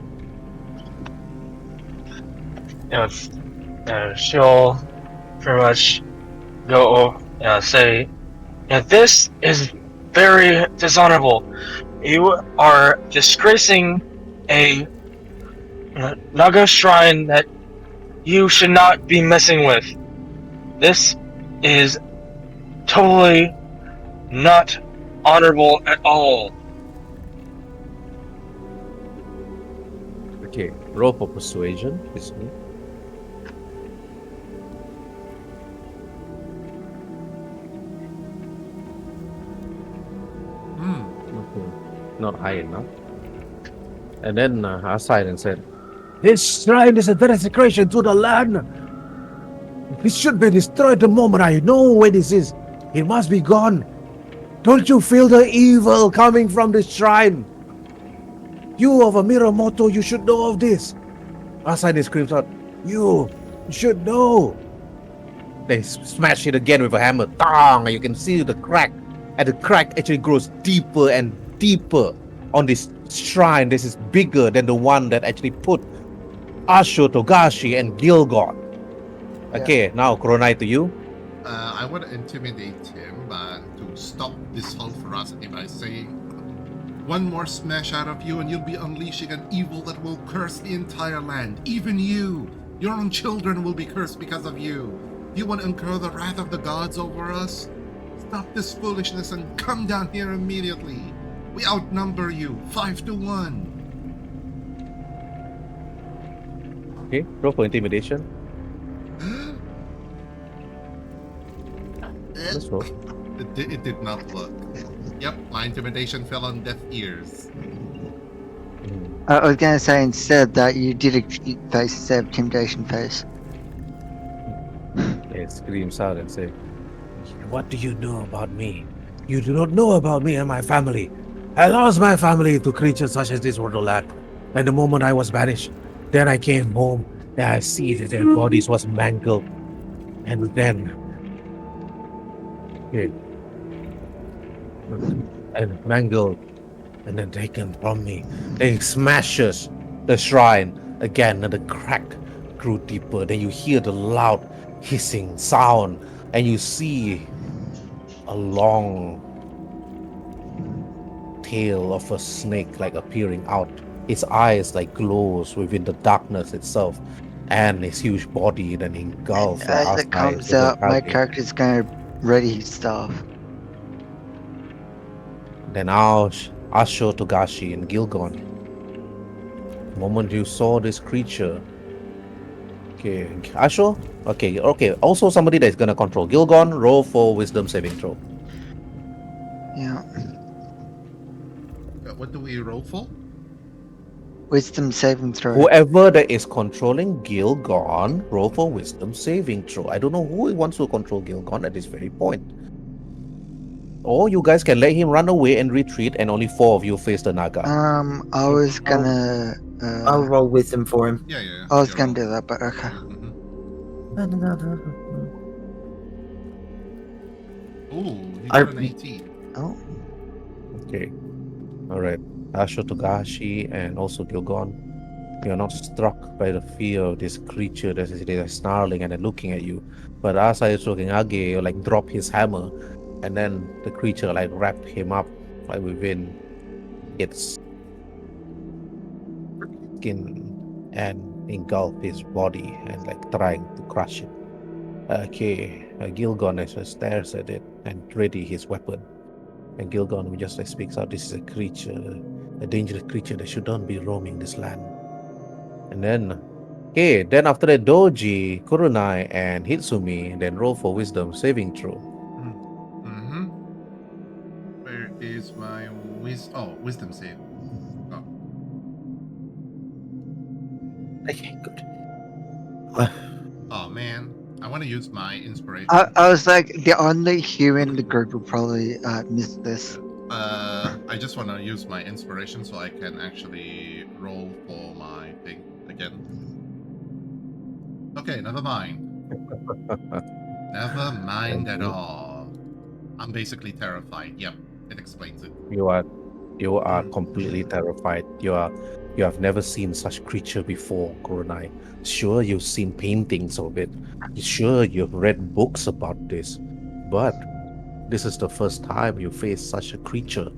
She'll pretty much go say, this is very dishonorable. You are disgracing a Naga shrine that you should not be messing with. This is totally not honorable at all. Okay, roll for persuasion. Hitsumi. Okay. Not high enough. And then aside and said, "This shrine is a desecration to the land. It should be destroyed the moment I know where this is. It must be gone. Don't you feel the evil coming from this shrine? You of a Mirumoto, you should know of this." Aside screams out, You should know." They smash it again with a hammer. Tang! You can see the crack. And the crack actually grows deeper and deeper on this shrine. This is bigger than the one that actually put Asho, Togashi, and Gilgon. Okay, now Kuronai to you. I would intimidate him to stop this whole ferocity by saying, "One more smash out of you and you'll be unleashing an evil that will curse the entire land. Even you! Your own children will be cursed because of you. You want to incur the wrath of the gods over us? Stop this foolishness and come down here immediately. We outnumber you 5-1. Okay, roll for intimidation. Let's roll. It did not work. Yep, my intimidation fell on deaf ears. I was gonna say instead that you did a cheat face instead of intimidation face. It screams out and says, "What do you know about me? You do not know about me and my family. I lost my family to creatures such as this Wonderland. And the moment I was banished, then I came home and I see that their bodies was mangled. And then... Okay. And mangled and then taken from me. Then he smashes the shrine again and the crack grew deeper. Then you hear the loud hissing sound and you see a long tail of a snake like appearing out. Its eyes like glows within the darkness itself, and its huge body then engulfs. As it comes out, my character's gonna ready his stuff. Then Asho, Togashi, and Gilgon. The moment you saw this creature. Okay, Asho? Okay. Also somebody that's gonna control. Gilgon, roll for wisdom saving throw. Yeah. What do we roll for? Wisdom saving throw. Whoever that is controlling Gilgon, roll for wisdom saving throw. I don't know who wants to control Gilgon at this very point. Or you guys can let him run away and retreat, and only 4 of you face the Naga. I was gonna. I'll roll wisdom for him. Yeah. I was you gonna roll. do that, but okay. Ooh, you I- got an 18. Oh, Okay. Alright. Asho Togashi and also Gilgon. You're not struck by the fear of this creature that is snarling and then looking at you. But Asai Sokengage like drop his hammer, and then the creature like wrapped him up like within its skin and engulf his body and like trying to crush it. Okay, Gilgon stares at it and ready his weapon. And Gilgon just like speaks out, "This is a creature, a dangerous creature that should not be roaming this land." And then, okay, then after that, Doji, Kurunai, and Hitsumi, then roll for wisdom saving throw. Mm-hmm. Where is my wisdom save? Oh, Okay, good. oh man. I want to use my inspiration. I was like the only human in the group will probably miss this. I just want to use my inspiration so I can actually roll for my thing again. Okay, never mind. Never mind at all. I'm basically terrified. Yep, it explains it. You are completely terrified. You have never seen such creature before, Kurunai. Sure, you've seen paintings of it. Sure, you've read books about this, but this is the first time you face such a creature.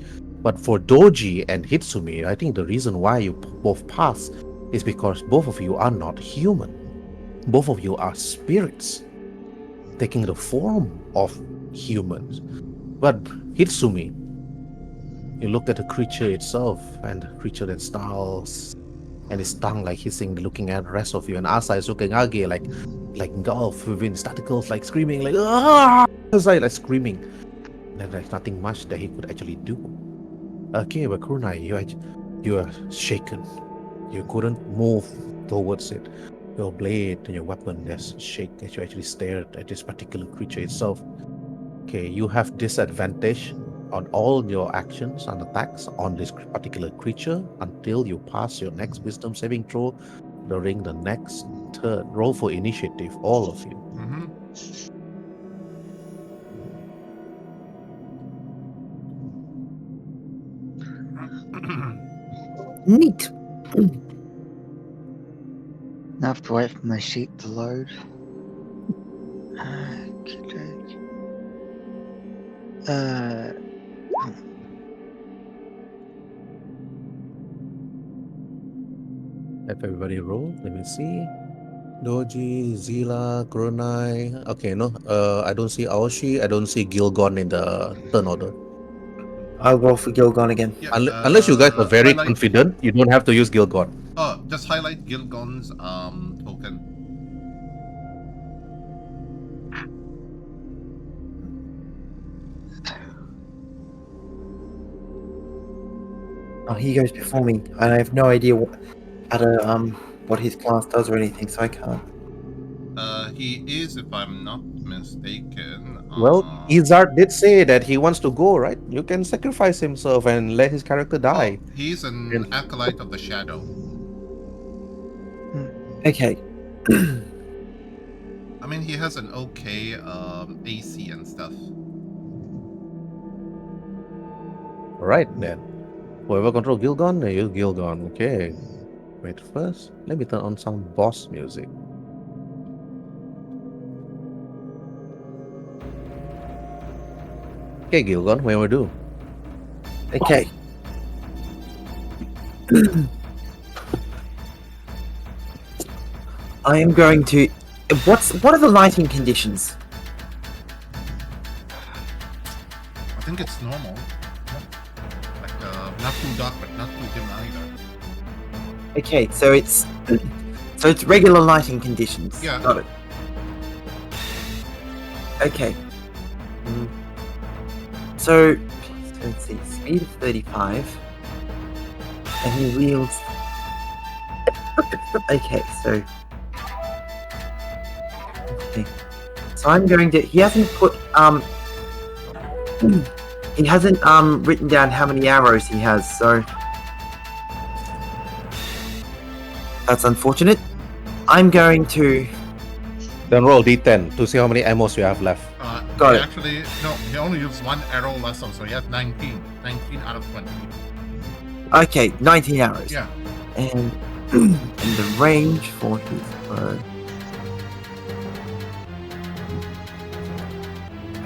But for Doji and Hitsumi, I think the reason why you both pass is because both of you are not human. Both of you are spirits taking the form of humans. But Hitsumi, you look at the creature itself, and the creature that snarls and his tongue like hissing, looking at the rest of you. And Asa is looking Age like engulfed within tentacles, like screaming, like ah, like screaming. And there's nothing much that he could actually do. Okay, but Kurunai, you are shaken. You couldn't move towards it. Your blade and your weapon just shake as you actually stared at this particular creature itself. Okay, you have disadvantage on all your actions and attacks on this particular creature until you pass your next wisdom saving throw during the next turn. Roll for initiative, all of you. Mm-hmm. Neat. I have to wait for my sheet to load. Have everybody roll? Let me see. Doji, Zila, Kurunai. Okay, no. I don't see Aoshi. I don't see Gilgon in the turn order. I'll roll for Gilgon again. Yeah, Unless you guys are very highlight- confident, you don't have to use Gilgon. Oh, just highlight Gilgon's token. Oh, he goes before me, and I have no idea what his class does or anything, so I can't. He is, if I'm not mistaken. Well, Izard did say that he wants to go, right? You can sacrifice himself and let his character die. He's an acolyte of the shadow. Okay. I mean, he has an okay AC and stuff. Alright then. Whoever control Gilgon, they use Gilgon. Okay. Wait first. Let me turn on some boss music. Okay, Gilgon, what do we do? Okay. I am going to. What are the lighting conditions? I think it's normal. Like, not too dark, but not too dim either. Okay, so it's regular lighting conditions. Yeah. Got it. Okay. So let's see, speed of 35. And he wields... Okay, so... Okay. So I'm going to... He hasn't put, he hasn't, written down how many arrows he has, so... That's unfortunate. I'm going to... Then roll d10 to see how many ammos you have left. Got he it. Actually, no, he only used one arrow less, so he had 19. 19 out of 20. Okay, 19 arrows. Yeah. And, and the range for his bow...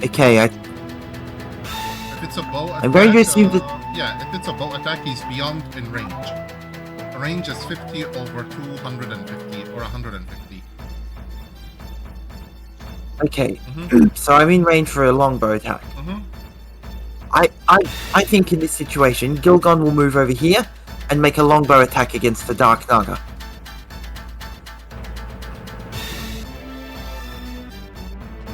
Okay, If it's a bow attack, I'm going to assume that... yeah, if it's a bow attack, he's beyond in range. Range is 50 over 250 or 150. Okay, so I'm in range for a longbow attack. I think in this situation, Gilgon will move over here and make a longbow attack against the Dark Naga.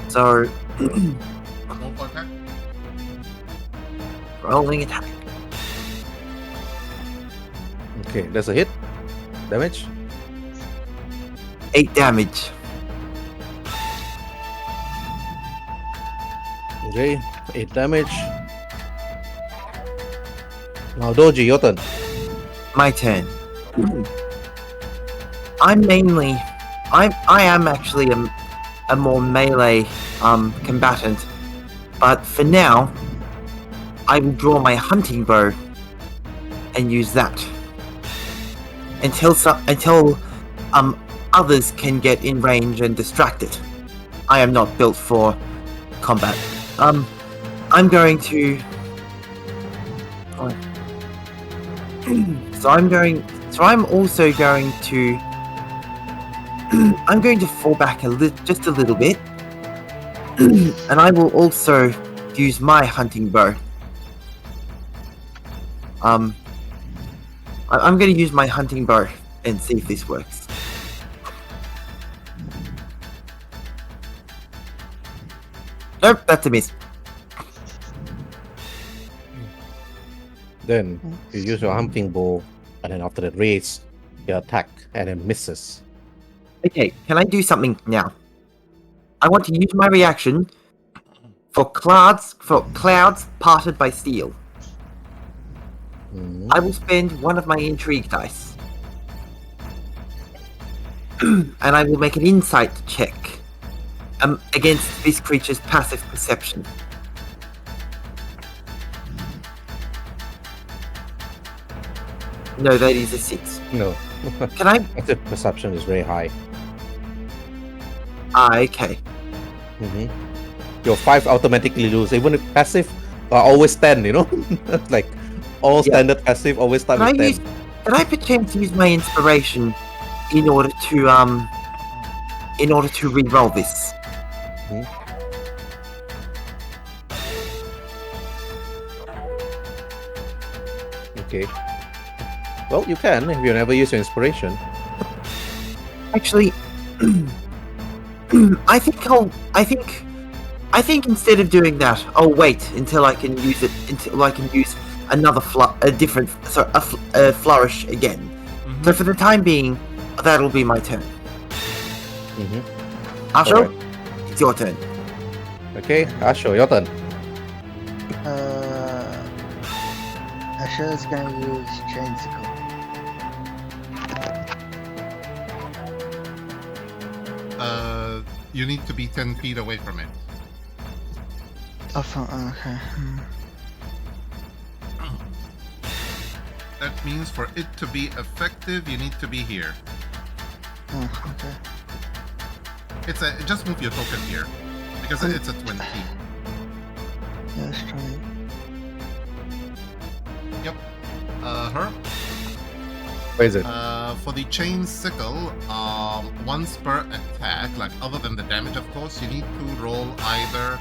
So, Bow attack? rolling attack. Okay, that's a hit. Damage. 8 damage. Okay, 8 damage. Now Doji, your turn. My turn. I am actually a more melee combatant, but for now, I will draw my hunting bow and use that until others can get in range and distract it. I am not built for combat. I'm going to. I'm also going to. I'm going to fall back just a little bit, and I will also use my hunting bow. I'm going to use my hunting bow and see if this works. Nope, that's a miss. Then you use your hunting bow, and then after that raise your attack, and then misses. Okay, can I do something now? I want to use my reaction for clouds parted by steel. I will spend one of my intrigue dice. And I will make an insight check against this creature's passive perception. No, that is a 6. No. Can I? Active perception is very high. Okay. Your 5 automatically lose. Even if passive are always 10, you know? Like all standard passive always start with 10. Can I perchance use my inspiration in order to re-roll this? Okay. Well, you can if you never use your inspiration. Actually, I think instead of doing that, I'll wait until I can use it. Until I can use another flourish again. So for the time being, that'll be my turn. Asho, it's your turn. Okay, Asho, your turn. Asha is going to use Chainsicle. You need to be 10 feet away from it. Okay. That means for it to be effective, you need to be here. Oh, okay. Just move your token here because it's a 20. Yeah, let's try it. Yep. Her. Where is it? For the chain sickle, once per attack, like other than the damage, of course, you need to roll either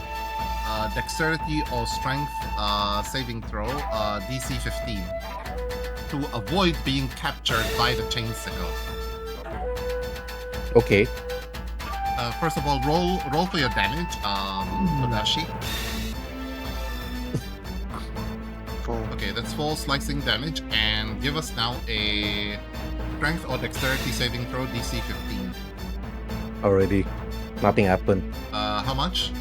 dexterity or strength saving throw, DC 15, to avoid being captured by the chain sickle. Okay. First of all, roll for your damage, Kodashi. full. Okay, that's full slicing damage, and give us now a strength or dexterity saving throw DC 15. Already, nothing happened. How much?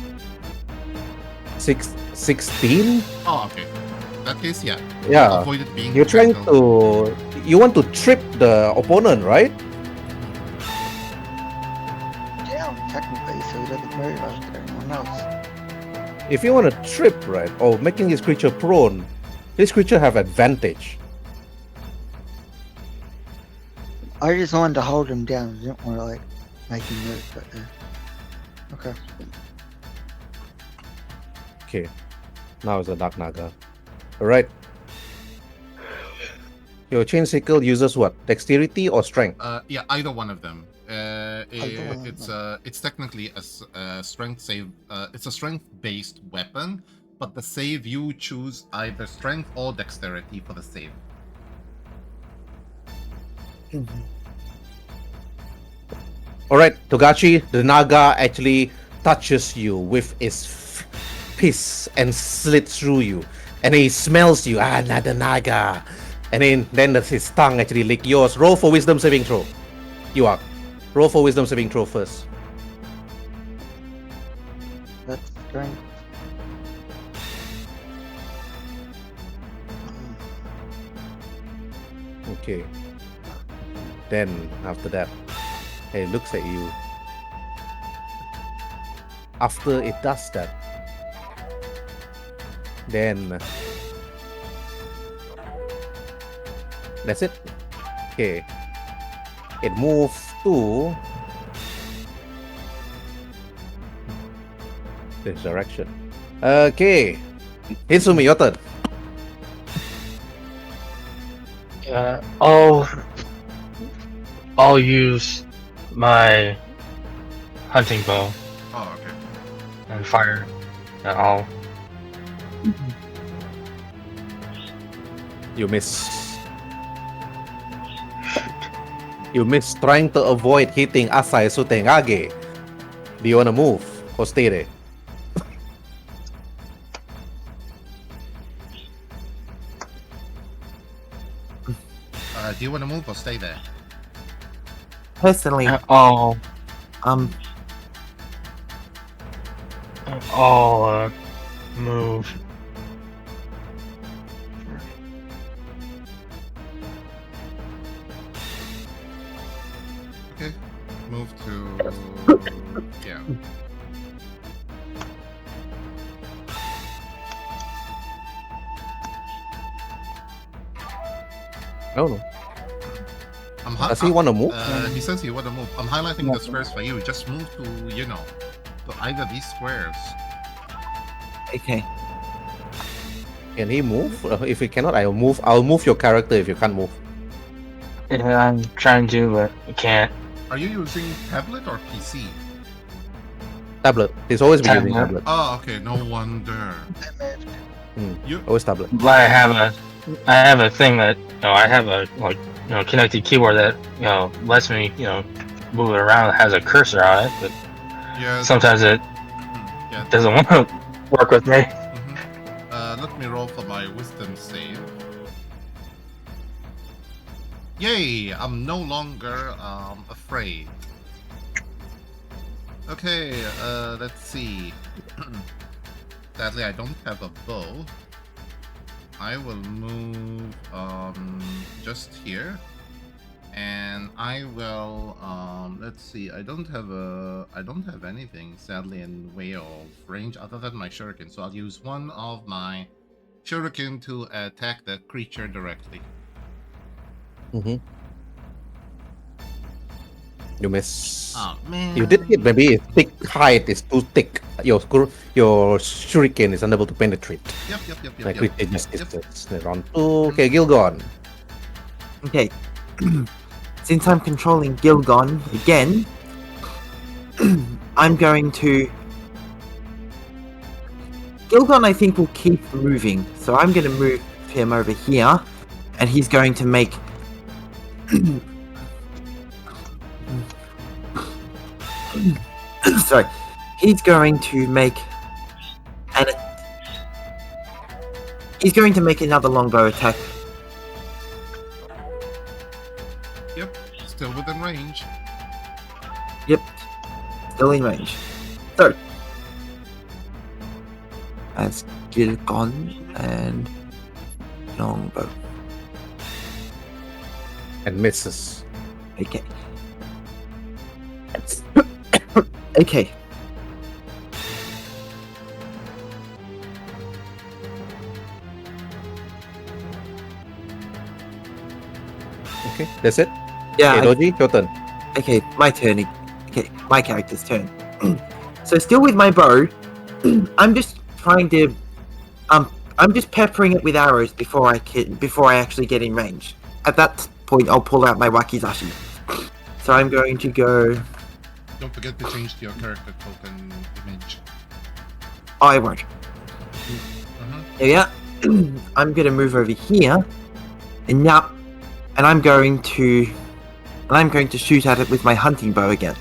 16? Oh, okay. In that case, yeah. Yeah. Avoid it being You're trying tangled. to... You want to trip the opponent, right? Yeah, technically, so he doesn't worry about anyone else. If you want to trip, right, or making this creature prone, this creature have advantage. I just wanted to hold him down. I didn't want to like make him move, but okay. Okay. Now it's a Dark Naga. Alright. Your Chain Sickle uses what? Dexterity or Strength? Yeah, either one of them. Either one of It's technically a strength save. It's a strength-based weapon, but the save you choose either strength or dexterity for the save. Alright, Togachi, the Naga actually touches you with its piss and slits through you. And he smells you. Ah, another Naga. And then his tongue actually lick yours. Roll for wisdom saving throw. You are. Roll for wisdom saving throw first. That's strength. Okay. Then after that, it looks at you. After it does that, then that's it. Okay. It moves to this direction. Okay. Hitsumi, your turn. I'll use my hunting bow Oh, okay. and fire. And I'll You miss. You miss trying to avoid hitting Asai Sutengage. Do you wanna move or stay there? Do you want to move or stay there? Personally, I'll move. Okay. Move to yeah. No, no. Does he I'm- want to move? He says he want to move. I'm highlighting the squares for you. Just move to to either these squares. okay. Can he move? If he cannot, I'll move. I'll move your character if you can't move. Yeah, I'm trying to, but I can't. Are you using tablet or PC? Tablet. He's always been using Tablet. tablet. Oh, okay. No wonder. You Always tablet. But I have a thing that I have a connected keyboard that lets me move it around. It has a cursor on it, but yeah. sometimes it Yeah. doesn't want to work with me. Let me roll for my wisdom save. Yay! I'm no longer afraid. Okay, let's see. Sadly, I don't have a bow. I will move just here, and I will let's see. I don't have anything sadly in way of range other than my shuriken, so I'll use one of my shuriken to attack the creature directly. You miss. Oh man! You did hit. Maybe its thick height is too thick. Your shuriken is unable to penetrate. Yep. Like creature just distance. Round 2. Okay, Gilgon. Okay. Since I'm controlling Gilgon again, I'm going to... Gilgon, I think, will keep moving. So I'm going to move him over here. And he's going to make... Sorry. He's going to make... He's going to make another longbow attack. Yep, still within range. Yep, still in range. So, let's get it gone and longbow. And misses. Okay. Okay. Okay, that's it. Yeah. Okay, Doji, your turn. Okay, my turn. Okay, my character's turn. So still with my bow, I'm just trying to, I'm just peppering it with arrows before I actually get in range. At that point, I'll pull out my wakizashi. So I'm going to go. Don't forget to change your character token image. I won't. There we are. I'm going to move over here, and now, and I'm going to shoot at it with my hunting bow again.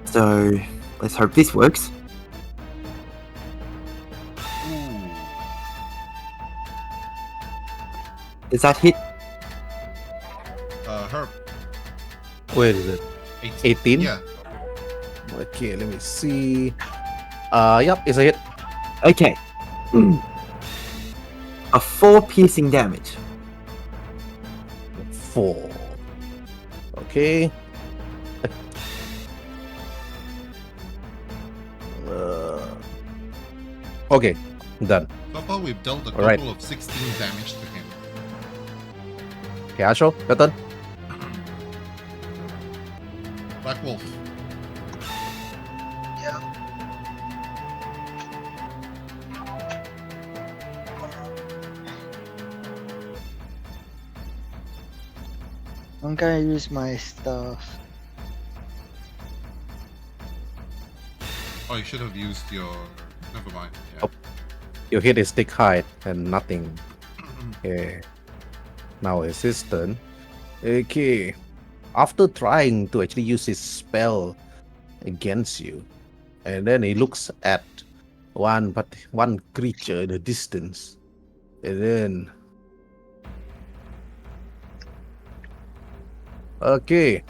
So let's hope this works. Ooh. Does that hit? Herb. Where is it? 18? Yeah. Okay, let me see. Yep, it's a hit. Okay. A 4 piercing damage. 4. Okay. Okay, done. So far, we've dealt a Alright. total of 16 damage to him. Okay, Asho, your turn. Black Wolf. I'm gonna use my stuff. Oh, you should have used your. Never mind. Yeah. Oh. You hit his stick height and nothing. Okay. Now his turn. Okay. After trying to actually use his spell against you, and then he looks at one creature in the distance, and then okay.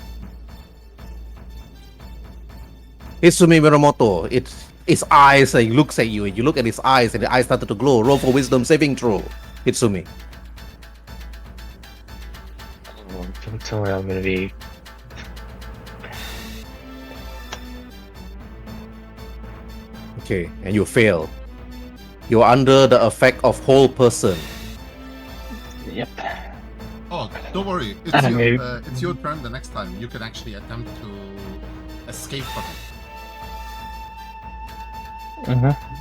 Hitsumi Mirumoto, its eyes, he looks at you, and you look at his eyes, and the eyes started to glow. Roll for wisdom saving throw, Hitsumi. Don't tell me I'm gonna be. Okay, and you fail. You're under the effect of whole person. Yep. Oh, don't worry. Maybe. It's your turn the next time. You can actually attempt to escape from it.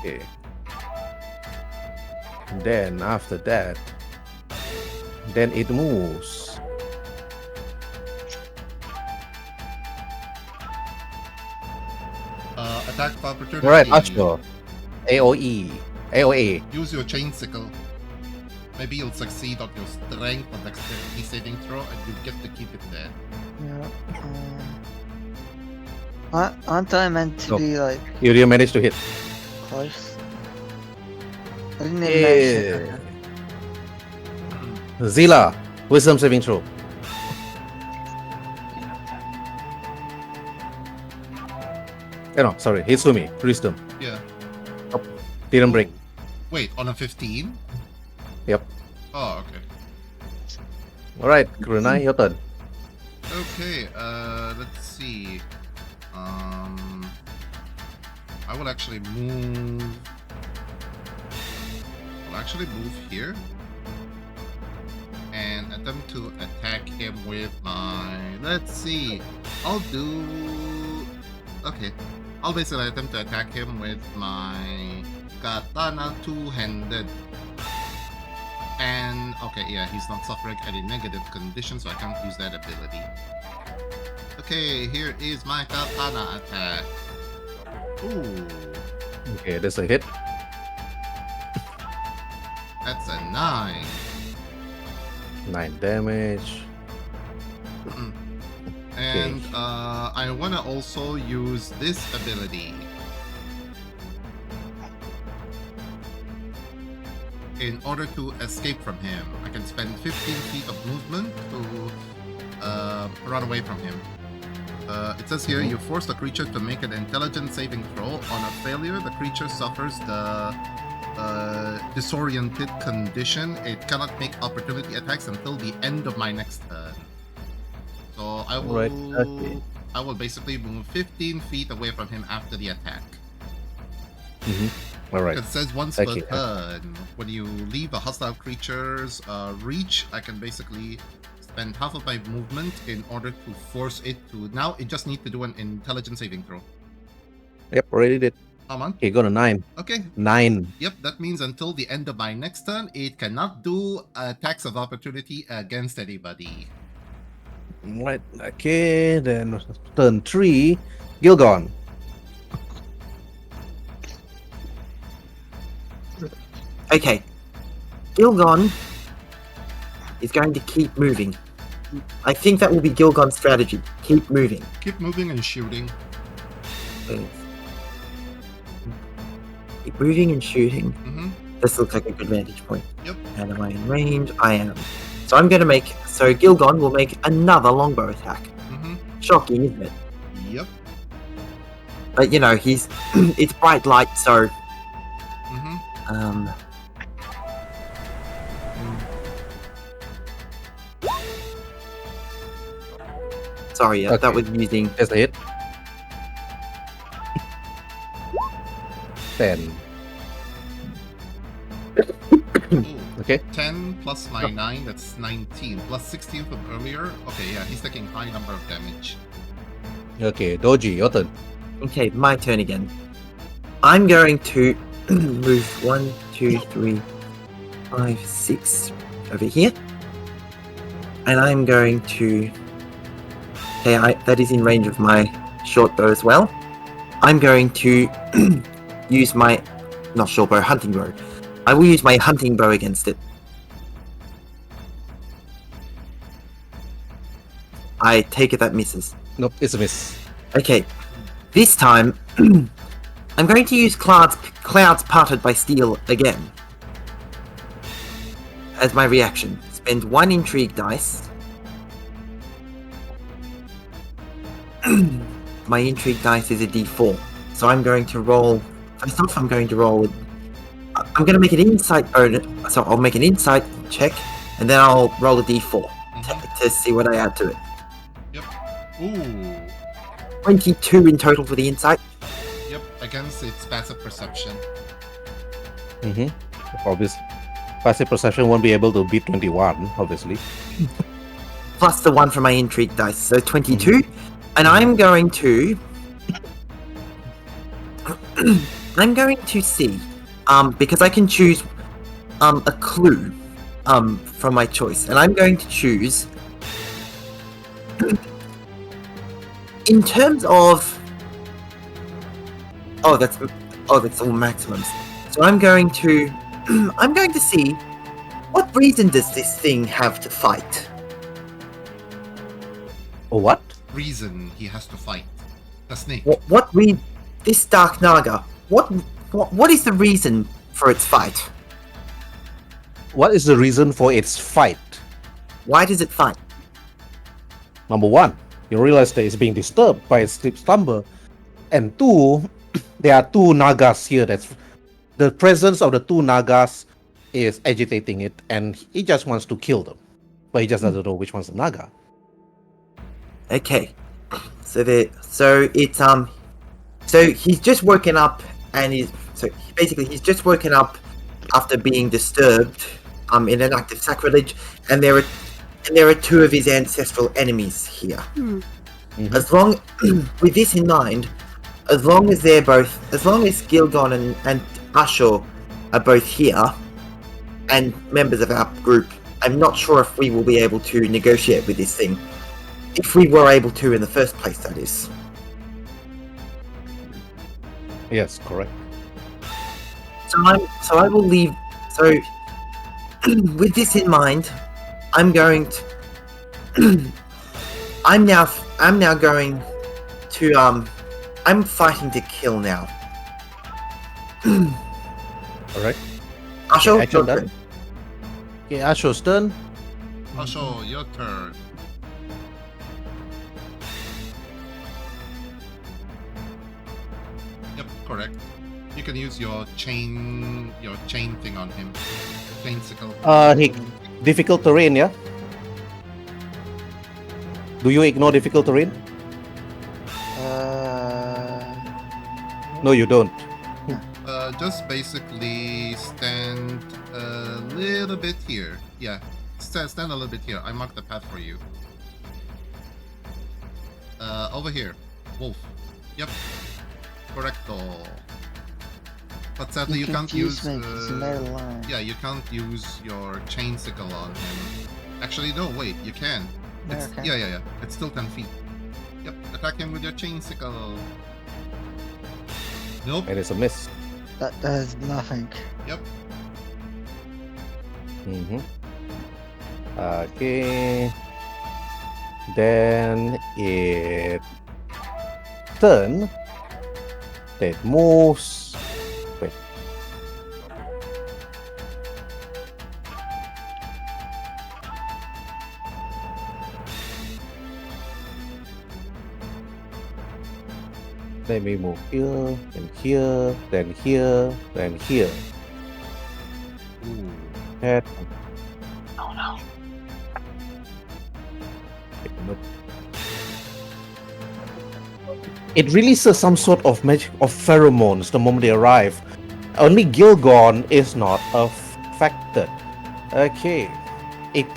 Okay. Then after that, then it moves. Attack of opportunity. Alright, Asho. AOE. AOA. Use your chain sickle. Maybe you'll succeed on your strength or dexterity saving throw, and you get to keep it there. Yeah. Aren't I meant to No. be like You didn't manage to hit. close? I didn't even Yeah. mention Zila. Wisdom saving throw. No, sorry. Hitsumi. Wisdom. Yeah. Didn't break. Wait, on a 15? Yep. Oh, okay. Alright, Kurunai, your turn. Okay, let's see. I will actually move. I'll actually move here and attempt to attack him with my. Let's see. I'll do. Okay, I'll basically attempt to attack him with my katana two-handed. And okay, yeah, he's not suffering any negative conditions, so I can't use that ability. Okay, here is my katana attack. Ooh, Okay, that's a hit. that's a 9. 9 damage. And I wanna also use this ability. in order to escape from him. I can spend 15 feet of movement to run away from him. It says here, you force the creature to make an intelligence saving throw. On a failure, the creature suffers the disoriented condition. It cannot make opportunity attacks until the end of my next turn. So I will, Right, okay. I will basically move 15 feet away from him after the attack. All right. It says once Okay. per turn, when you leave a hostile creature's reach, I can basically spend half of my movement in order to force it to. Now it just needs to do an intelligence saving throw. Yep, already did. Come on. Okay, go to 9. Okay. 9. Yep, that means until the end of my next turn, it cannot do attacks of opportunity against anybody. Right. Okay, then turn 3. Gilgon. Okay. Gilgon is going to keep moving. I think that will be Gilgon's strategy. Keep moving. Keep moving and shooting. Keep moving and shooting. Mm-hmm. This looks like a good vantage point. Yep. And am I in range? I am. So I'm going to make... So Gilgon will make another longbow attack. Mm-hmm. Shocking, isn't it? Yep. But, you know, he's... it's bright light, so... Mm-hmm. Sorry, Okay. that was using... That's a hit. 10. Ooh. Okay. 10 plus my 9, that's 19. Plus 16 from earlier. Okay, yeah, he's taking high number of damage. Okay, Doji, your turn. Okay, my turn again. I'm going to move 1, 2, 3, 5, 6 over here. And I'm going to... Okay, that is in range of my short bow as well. I'm going to use my... Not short bow, hunting bow. I will use my hunting bow against it. I take it that misses. Nope, it's a miss. Okay, this time I'm going to use clouds parted by steel again as my reaction. Spend 1 intrigue dice. My intrigue dice is a d4, so I'm going to roll. First off, I'm going to roll with. I'm going to make an insight bonus. So I'll make an insight check, and then I'll roll a d4 to see what I add to it. Yep. Ooh. 22 in total for the insight. Yep, against its passive perception. Obviously. Passive perception won't be able to beat 21, obviously. Plus the 1 from my intrigue dice, so 22. And I'm going to... I'm going to see, because I can choose a clue from my choice. And I'm going to choose... In terms of... Oh, that's all maximums. So I'm going to... I'm going to see... What reason does this thing have to fight? What? Reason he has to fight. The snake. What this Dark Naga, what is the reason for its fight? What is the reason for its fight? Why does it fight? Number 1, you realize that it's being disturbed by its sleep slumber. And 2, there are 2 Nagas here. That's the presence of the 2 Nagas is agitating it, and he just wants to kill them. But he just doesn't know which one's the Naga. Okay, so he's just woken up, and he's just woken up after being disturbed in an act of sacrilege, and there are 2 of his ancestral enemies here. As long with this in mind, as long as Gilgon and Ashur are both here and members of our group, I'm not sure if we will be able to negotiate with this thing. If we were able to in the first place, that is. Yes, correct. So I will leave. So with this in mind, I'm going to. I'm now going to. I'm fighting to kill now. Alright. Asho, action your done. turn. Okay, Asho's turn. Asho, your turn. Yep, correct. You can use your chain thing on him. Chain sickle. He difficult terrain, yeah. Do you ignore difficult terrain? No, you don't. Just basically stand a little bit here. Yeah, stand a little bit here. I marked the path for you. Over here, wolf. Yep, correcto. But sadly, you can't use. Yeah, you can't use your chain sickle on him. Actually, no. Wait, you can. It's, yeah. It's still 10 feet. Yep, attack him with your chain sickle. Nope. And it's a miss. That does nothing. Yep. Okay. Then it turn. Then it moves. Wait. Let me move here, then here, then here, then here. Ooh. Head. Oh no. Nope. It releases some sort of magic of pheromones the moment they arrive. Only Gilgon is not affected. Okay. It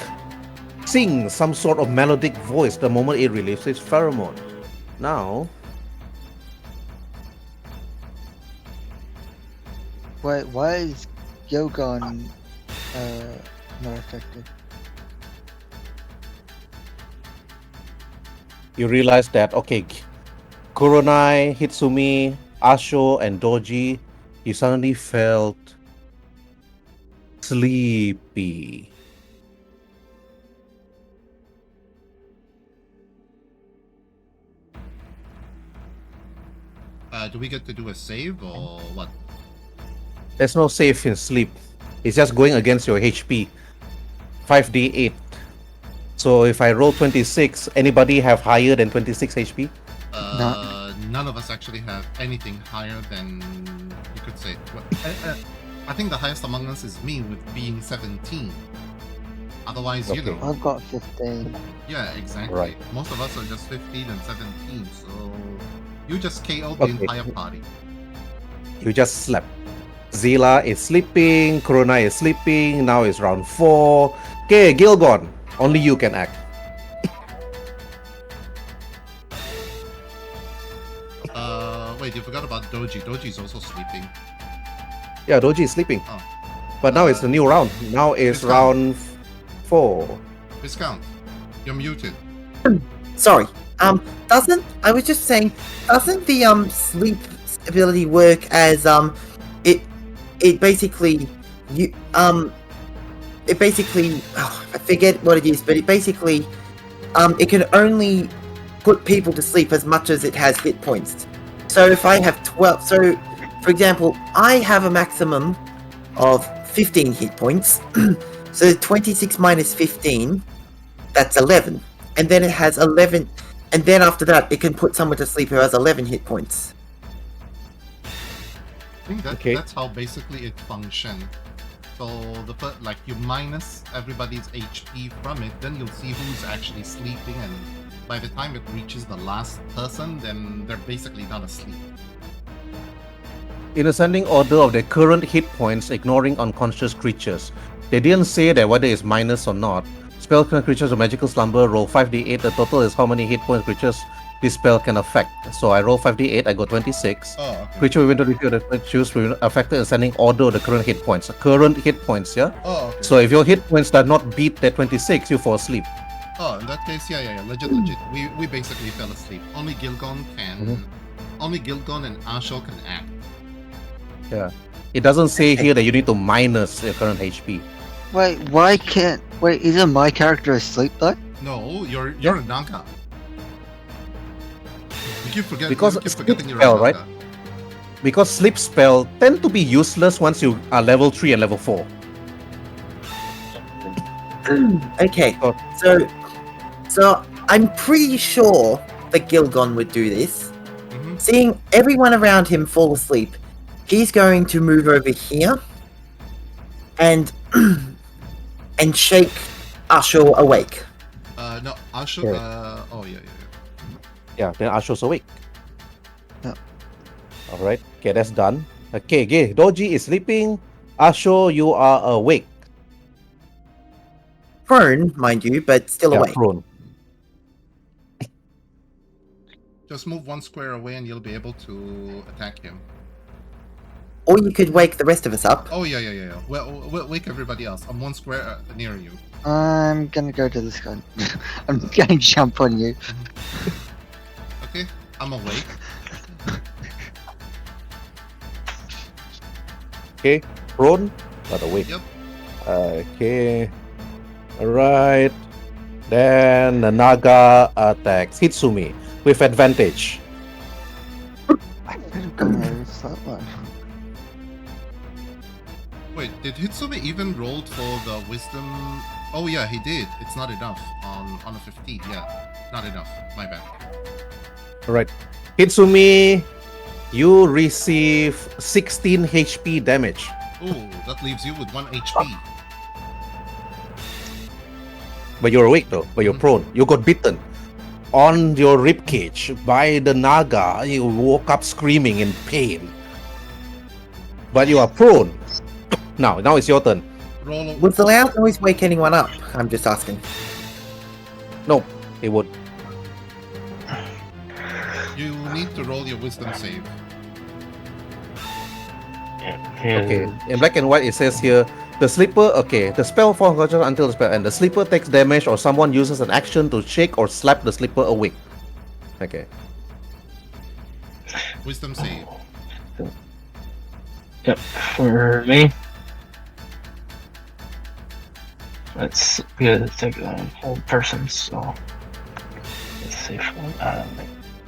sings some sort of melodic voice the moment it releases pheromone. Now, Wait, why is Yogon not affected? you realize that, okay, Kuronai, Hitsumi, Asho, and Doji, you suddenly felt sleepy. Do we get to do a save or what? There's no save in sleep. It's just going against your HP. 5d8. So if I roll 26, anybody have higher than 26 HP? None of us actually have anything higher than, you could say. I think the highest among us is me with being 17. Otherwise, you Okay. know. I've got 15. Yeah, exactly. Right. Most of us are just 15 and 17, so you just KO'd the Okay. entire party. You just slept. Zila is sleeping, Kuronai is sleeping, now it's round 4. Okay, Gilgon, only you can act. Wait, you forgot about Doji. Doji's also sleeping. Yeah, Doji is sleeping. Oh. But now it's the new round. Now it's Discount. round 4. Viscount, you're muted. Sorry. I was just saying, doesn't the sleep ability work as it basically I forget what it is, but it basically it can only put people to sleep as much as it has hit points. So if I have 12, so for example, I have a maximum of 15 hit points. So 26 minus 15, that's 11. And then it has 11, and then after that, it can put someone to sleep who has 11 hit points. I think Okay. that's how basically it functions. So like you minus everybody's HP from it, then you'll see who's actually sleeping, and by the time it reaches the last person, then they're basically not asleep. In ascending order of their current hit points, ignoring unconscious creatures. They didn't say that whether it's minus or not. Spell creatures of magical slumber roll 5d8. The total is how many hit points creatures this spell can affect. So I roll 5d8, I got 26. Oh, okay. Creature within the field that choose will affect the ascending order of the current hit points. Current hit points, yeah? Oh, okay. So if your hit points does not beat that 26, you fall asleep. Oh, in that case, yeah. Legit. We basically fell asleep. Only Gilgon can. Only Gilgon and Asho can act. Yeah. It doesn't say here that you need to minus your current HP. Wait, isn't my character asleep though? No, you're a Naga. You keep Because you keep sleep forgetting you're spell, a right? Naga. because sleep spell tend to be useless once you are level 3 and level 4. Okay, Oh. so I'm pretty sure that Gilgon would do this. Mm-hmm. Seeing everyone around him fall asleep, he's going to move over here and and shake Ashur awake. No, Asho. Okay. Oh yeah. Yeah, then Ashur's awake. Yeah. Alright, okay, that's done. Okay, Doji is sleeping. Ashur, you are awake. Prone, mind you, but still Yeah, awake. prone. Just move 1 square away and you'll be able to attack him. Or you could wake the rest of us up. Oh yeah. Well, wake everybody else. I'm 1 square near you. I'm gonna go to this guy. I'm gonna jump on you. Okay, I'm awake. Okay, prone, but awake. Yep. Okay. Alright. Then the Naga attacks Hitsumi with advantage. I could have gone over that one. Wait, did Hitsumi even roll for the wisdom? Oh yeah, he did. It's not enough on a 15. Yeah, not enough. My bad. Alright. Hitsumi, you receive 16 HP damage. Oh, that leaves you with 1 HP. But you're awake though, but you're prone. You got bitten on your ribcage by the Naga. You woke up screaming in pain. But you are prone. Now it's your turn. Roll. Would the loud noise wake anyone up? I'm just asking. No, it would. You need to roll your wisdom save. Okay, in black and white it says here, the sleeper, okay, the spell falls unconscious until the spell, and the sleeper takes damage or someone uses an action to shake or slap the sleeper awake. Okay. Wisdom save. Yep, for me. Let's think of a whole person, so let's see if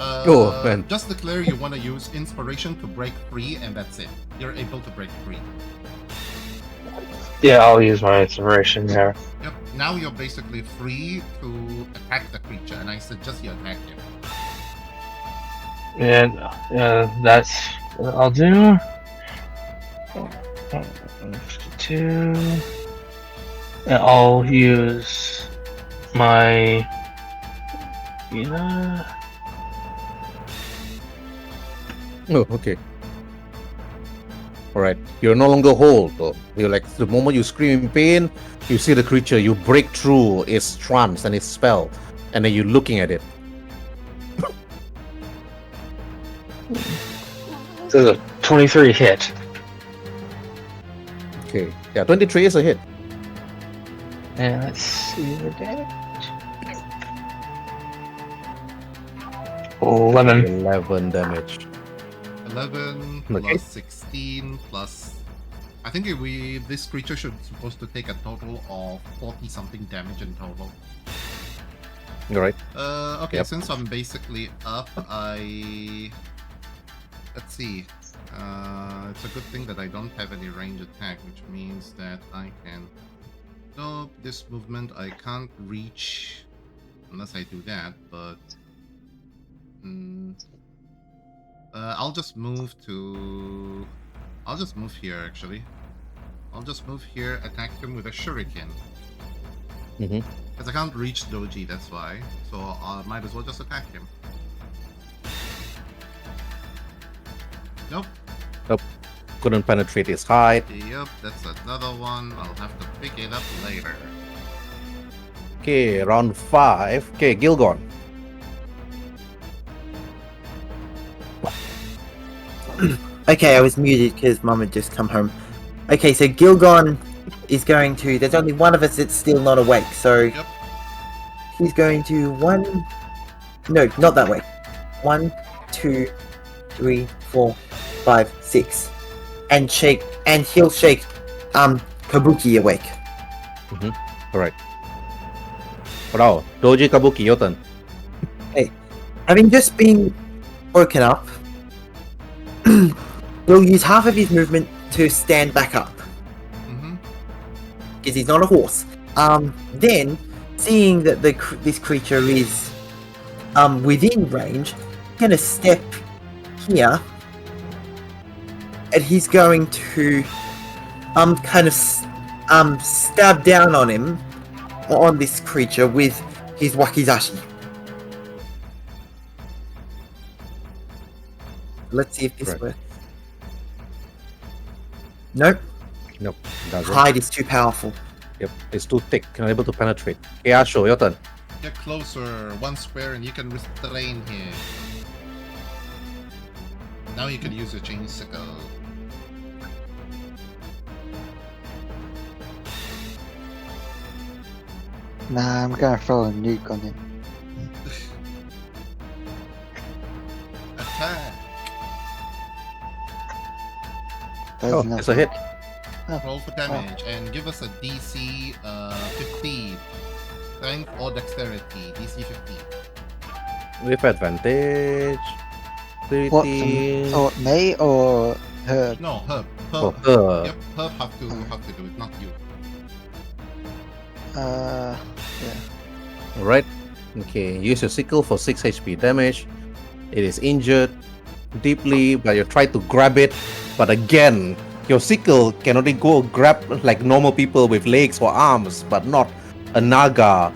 Oh, man. Just declare you want to use inspiration to break free, and that's it. You're able to break free. yeah, I'll use my inspiration there. Yep. Now you're basically free to attack the creature, and I suggest you attack him. And that's what I'll do. 52. And I'll use my Oh, okay. Alright, you're no longer whole though. You're like, the moment you scream in pain, you see the creature, you break through its trance and its spell, and then you're looking at it. This is a 23 hit. Okay, yeah, 23 is a hit. And let's see the damage. 11. 11 damage. 11 Okay. plus 16 plus. I think this creature should supposed to take a total of 40 something damage in total. Alright. Okay, Yep. since I'm basically up, let's see. It's a good thing that I don't have any range attack, which means that I can. No, this movement I can't reach unless I do that, but I'll just move here actually. I'll just move here, attack him with a shuriken. Because I can't reach Doji, that's why. So I might as well just attack him. Nope. Couldn't penetrate his hide. Yep, that's another one. I'll have to pick it up later. Okay, round 5. Okay, Gilgon. Okay, I was muted because Mum had just come home. Okay, so Gilgon is going to. There's only one of us that's still not awake, so Yep. he's going to No, not that way. 1, 2, 3, 4, 5, 6, and shake. And he'll shake Kabuki awake. Alright. Wow, Doji Kabuki, your turn. Having just been woken up, He'll use half of his movement to stand back up Mm-hmm. because he's not a horse. Then, seeing that this creature is within range, he's gonna step here, and he's going to kind of stab down on him, on this creature with his wakizashi. Let's see if this Right. works. Nope, Nope, doesn't. hide is too powerful. Yep, it's too thick, unable to penetrate. Okay, Asho, your turn. Get closer, one square, and you can restrain him. Now you can use your chain sickle. Nah, I'm gonna throw a nuke on him. Attack! That's Oh, enough. it's a hit. Roll for damage and give us a DC 15. Strength or dexterity. DC 15. With advantage. What? 13. Or me or her? No, Herb. Oh, Herb. Yep, Herb have to do it, not you. Yeah. Alright. Okay, use your sickle for 6 HP damage. It is injured deeply, but you try to grab it. But again, your sickle can only go grab like normal people with legs or arms, but not a naga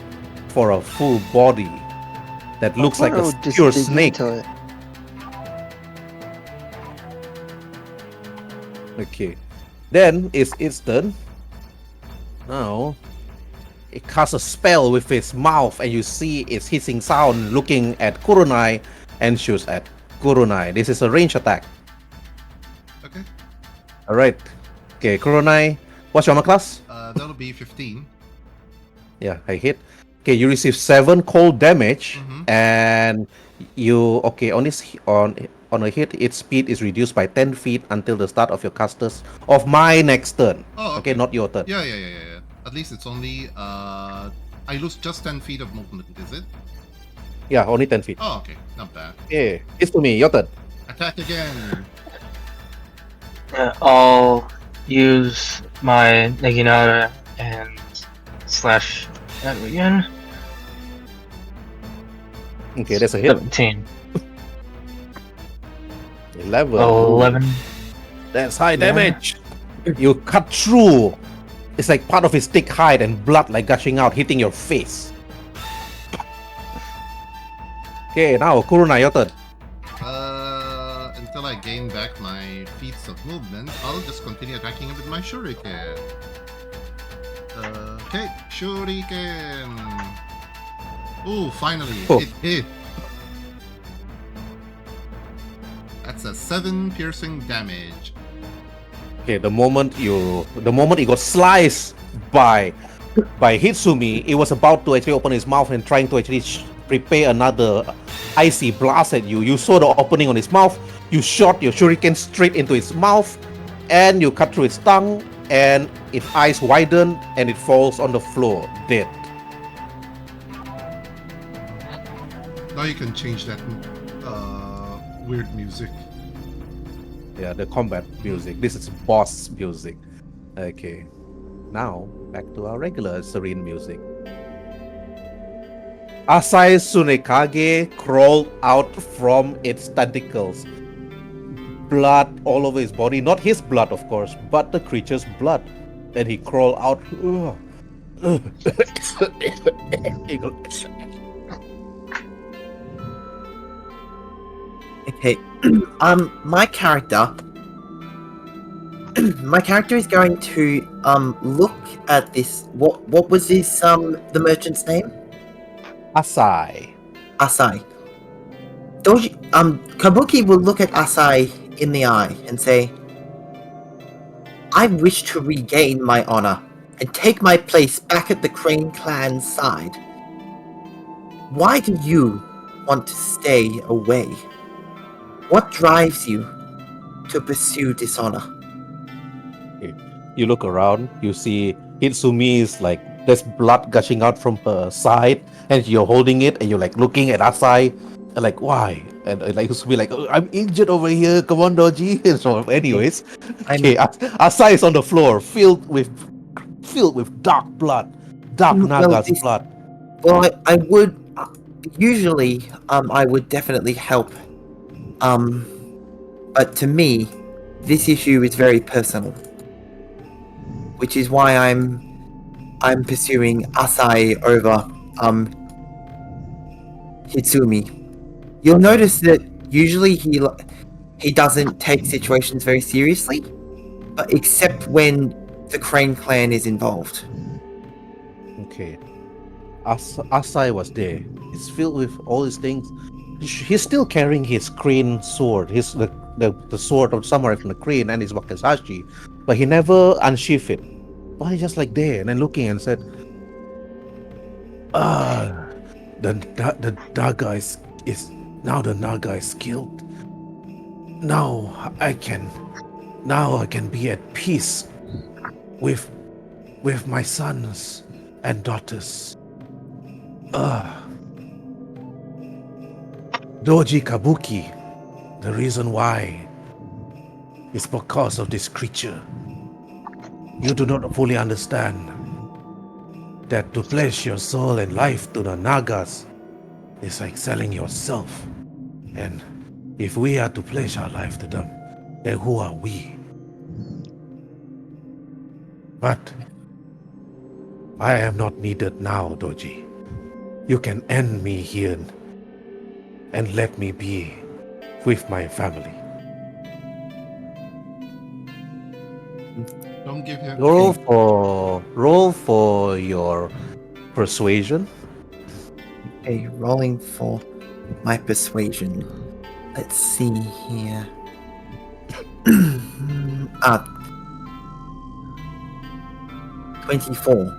for a full body that looks like I'll a just pure dig snake. into it. Okay. Then it's its turn. Now it casts a spell with its mouth, and you see its hissing sound looking at Kurunai and shoots at Kurunai. This is a range attack. Okay. Alright. Okay, Kurunai. What's your armor class? That'll be 15. Yeah, I hit. Okay, you receive 7 cold damage, Mhm. and you on a hit, its speed is reduced by 10 feet until the start of your casters of my next turn. Oh, Okay, not your turn. Yeah. At least it's only I lose just 10 feet of movement, is it? Yeah, only 10 feet. Oh, okay, not bad. Okay, it's to me. Your turn. Attack again. I'll use my Naginata and slash that again. Okay, that's a hit. 17. 11. 11. That's high Yeah. damage. You cut through. It's like part of his thick hide and blood like gushing out, hitting your face. Okay, now Kurunai, your turn. Until I gain back my feats of movement, I'll just continue attacking him with my shuriken. Okay, shuriken. Ooh, finally, Oh. it hit. That's a 7 piercing damage. Okay, the moment it got sliced by Hitsumi, it was about to actually open his mouth and trying to actually prepare another icy blast at you. You saw the opening on his mouth. You shot your shuriken straight into his mouth, and you cut through its tongue, and its eyes widen, and it falls on the floor dead. Now you can change that weird music. Yeah, the combat music. This is boss music. Okay. Now, back to our regular serene music. Asai Tsunekage crawled out from its tentacles. Blood all over his body. Not his blood, of course, but the creature's blood. Then he crawled out. Okay. My character is going to look at this. What was this the merchant's name? Asai. Asai. Kabuki will look at Asai in the eye and say, I wish to regain my honor and take my place back at the Crane clan's side. Why do you want to stay away? What drives you to pursue dishonor? You look around, you see Hitsumi's like there's blood gushing out from her side, and you're holding it, and you're like looking at Asai, Like, why? And like, used to be like, "Oh, I'm injured over here. Come on, Doji." So, anyways, I'm- okay, Asai is on the floor, filled with dark blood, dark Well, Naga's this- blood. Well, I would usually I would definitely help. But to me, this issue is very personal, which is why I'm pursuing Asai over Hitsumi. You'll notice that usually he doesn't take situations very seriously, but except when the Crane clan is involved. Okay, Asai was there. It's filled with all these things. He's still carrying his crane sword, the sword of samurai from the crane and his wakizashi, but he never unsheathed it. But he's just like there and then looking and said, the Naga is now the Naga is killed. Now I can be at peace with my sons and daughters. Doji Kabuki, the reason why is because of this creature. You do not fully understand that to pledge your soul and life to the Nagas is like selling yourself. And if we are to pledge our life to them, then who are we? But I am not needed now, Doji. You can end me here and let me be with my family. Don't give him. Roll for your persuasion. Okay, rolling for my persuasion. Let's see here. 24.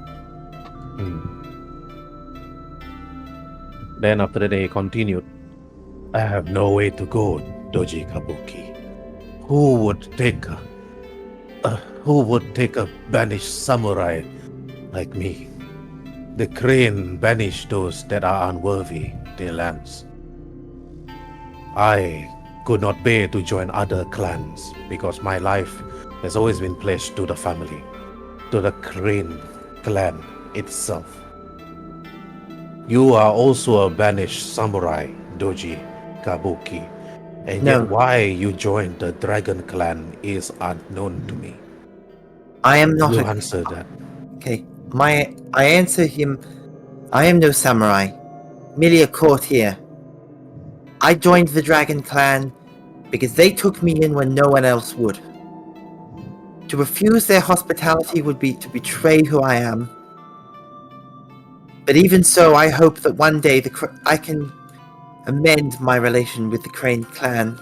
Then after that, they continued. I have no way to go, Doji Kabuki. Who would take a banished samurai like me? The crane banish those that are unworthy their lands. I could not bear to join other clans because my life has always been pledged to the family, to the crane clan itself. You are also a banished samurai, Doji Kabuki, and No. yet why you joined the Dragon Clan is unknown to me. I am not You a... answer that. Okay, I answer him. I am no samurai, merely a courtier. I joined the Dragon Clan because they took me in when no one else would. To refuse their hospitality would be to betray who I am. But even so, I hope that one day I can amend my relation with the Crane Clan.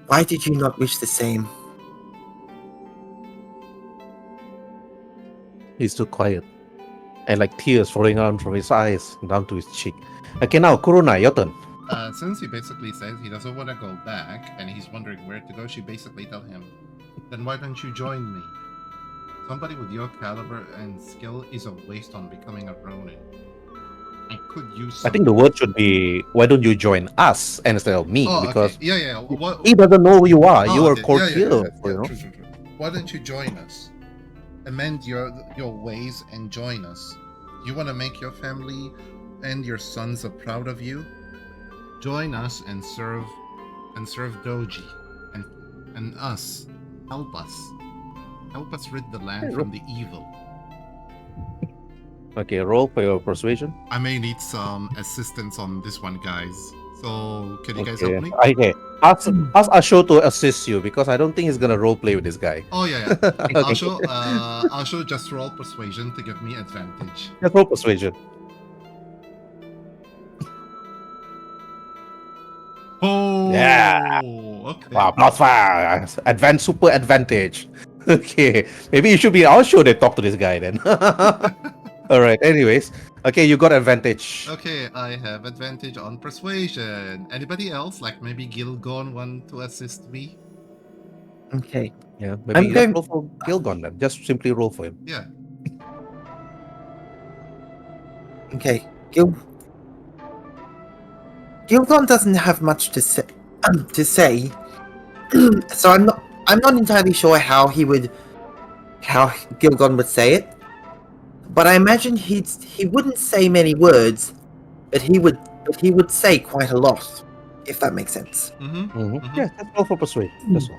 Why did you not wish the same? He's too quiet. And like tears falling out from his eyes down to his cheek. Okay, now Kuruna, your turn. Since he basically says he doesn't want to go back and he's wondering where to go, she basically tell him, then why don't you join me? Somebody with your caliber and skill is a waste on becoming a Ronin. I could use I think the word should be, why don't you join us instead of me? Oh, Because okay. Yeah. What... he doesn't know who you are. You are a okay. courtier. True. Why don't you join us? Amend your ways and join us. You want to make your family and your sons are proud of you? Join us and serve Doji and us. Help us. Help us rid the land from the evil. Okay, roll for your persuasion. I may need some assistance on this one, guys. So, can you guys help me? Okay. Ask Asho to assist you because I don't think he's gonna role play with this guy. Oh yeah. Okay. I'll just roll persuasion to give me advantage. Just roll persuasion. Oh Yeah. Okay. Wow, +5. Advanced super advantage. Okay. Maybe you should be our show that talk to this guy then. Alright, anyways. Okay, you got advantage. Okay, I have advantage on persuasion. Anybody else, like maybe Gilgon, want to assist me? Okay. Yeah, maybe I'm going- roll for Gilgon then. Just simply roll for him. Yeah. Okay, Gil. Gilgon doesn't have much to say. So I'm not entirely sure how Gilgon would say it. But I imagine he wouldn't say many words, but he would say quite a lot, if that makes sense. Yeah, let's go for persuade. That's all.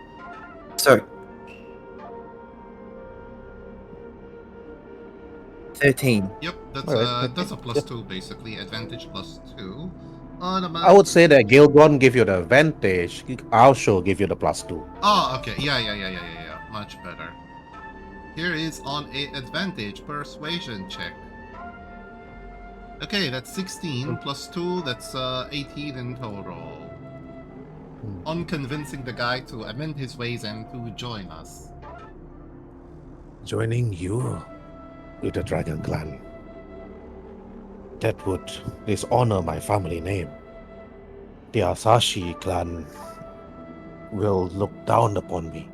So 13. Yep, that's Alright, that's a okay. +2 basically. Advantage +2. I would say that Gilgon give you the advantage. Alsho give you the +2. Oh, okay. Yeah. Much better. Here is on a advantage persuasion check. Okay, that's 16 +2. That's 18 in total. On convincing the guy to amend his ways and to join us. Joining you with the Dragon Clan. That would dishonor my family name. The Asashi clan will look down upon me.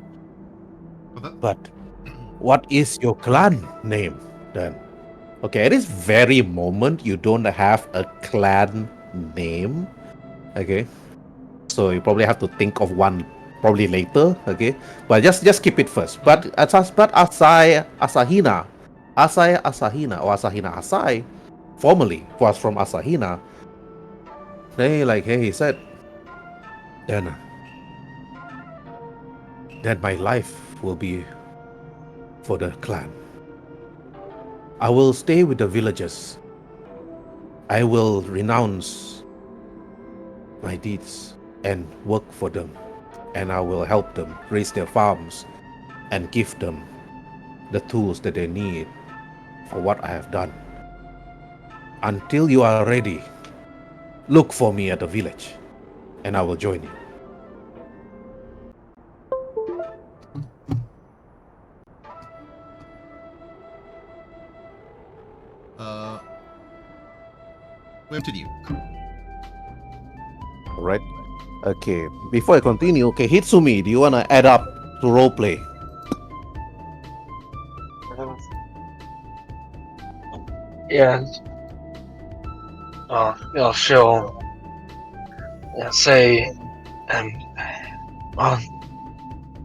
But what is your clan name then? Okay, at this very moment, you don't have a clan name. Okay, so you probably have to think of one probably later. Okay, but just keep it first. But Asahina or Asahina Asai, formerly was from Asahina. He said, then my life will be for the clan. I will stay with the villagers. I will renounce my deeds and work for them. And I will help them raise their farms and give them the tools that they need for what I have done. Until you are ready, look for me at the village and I will join you. Where to you? Alright. Okay. Before I continue, okay, Hitsumi, do you wanna add up to roleplay? Yeah. She'll say, well,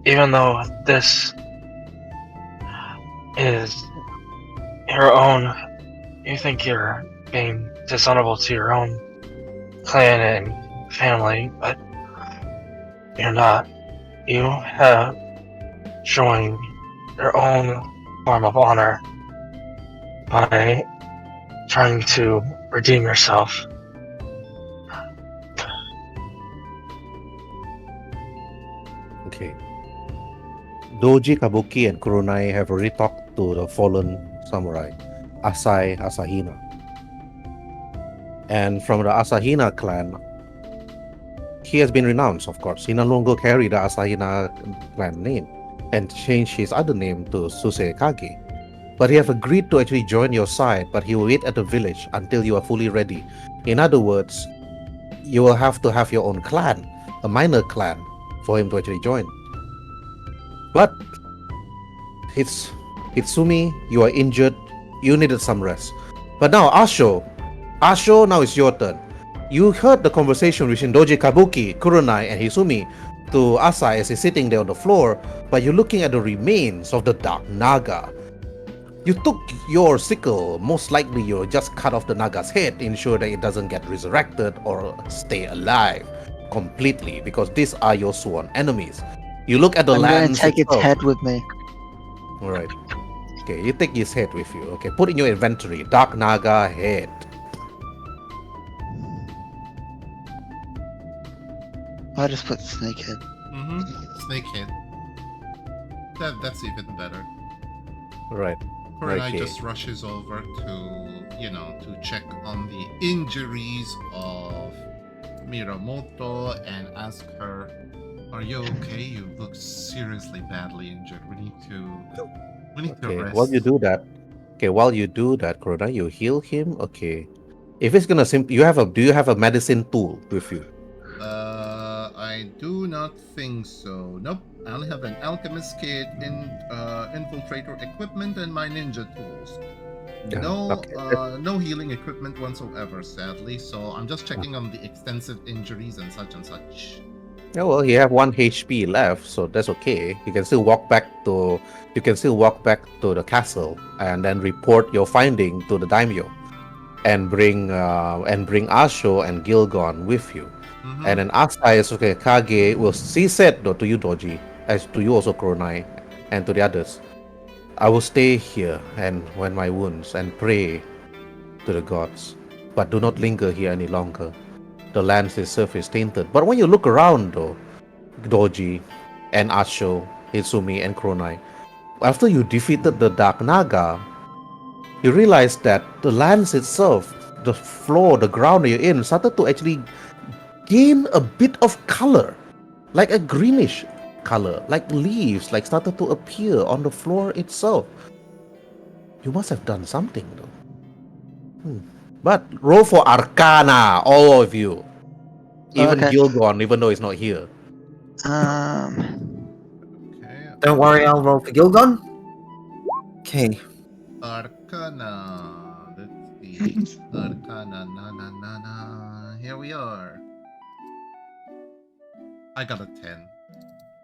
even though this is your own, you think you're being dishonorable to your own clan and family, but you're not. You have joined your own form of honor by trying to redeem yourself. Okay. Doji, Kabuki, and Kurunai have already talked to the fallen samurai, Asahina. And from the Asahina clan, he has been renounced, of course. He no longer carried the Asahina clan name and changed his other name to Susekage. But he has agreed to actually join your side, but he will wait at the village until you are fully ready. In other words, you will have to have your own clan, a minor clan, for him to actually join. But Hitsumi, you are injured. You needed some rest. But now, Asho, now it's your turn. You heard the conversation between Doji Kabuki, Kurunai, and Hitsumi to Asai as he's sitting there on the floor, but you're looking at the remains of the Dark Naga. You took your sickle. Most likely you'll just cut off the Naga's head, ensure that it doesn't get resurrected or stay alive completely, because these are your sworn enemies. You look at the I'm gonna lands take its itself. head with me. Alright. Okay, you take his head with you. Okay, put in your inventory. Dark Naga head. I'll just put snakehead. Snakehead. That's even better. Right. Kurenai Okay. just rushes over to check on the injuries of Mirumoto and ask her, "Are you okay? You look seriously badly injured. We need to Okay, rest." while you do that, Kurenai, you heal him. Okay. If it's gonna do you have a medicine tool with you? I do not think so. Nope. I only have an alchemist kit, infiltrator equipment, and my ninja tools. No, Okay. no healing equipment whatsoever, sadly. So I'm just checking on the extensive injuries and such and such. Yeah, well, you have 1 HP left, so that's okay. You can still walk back to the castle and then report your finding to the daimyo, and bring Asho and Gilgon with you. Mm-hmm. And then Asai Kage will she said though to you, Doji, as to you also, Kuronai, and to the others. I will stay here and when my wounds and pray to the gods, but do not linger here any longer. The land itself is tainted. But when you look around though, Doji and Asho, Hitsumi and Kuronai, after you defeated the Dark Naga, you realize that the lands itself, the floor, the ground you're in, started to actually gain a bit of color, like a greenish color, like leaves, like started to appear on the floor itself. You must have done something though. But roll for Arcana, all of you. Even Okay. Gilgon, even though he's not here. Okay. Don't worry, I'll roll for Gilgon. Okay. Arcana. Let's see. Arcana. Na. Here we are. I got a 10.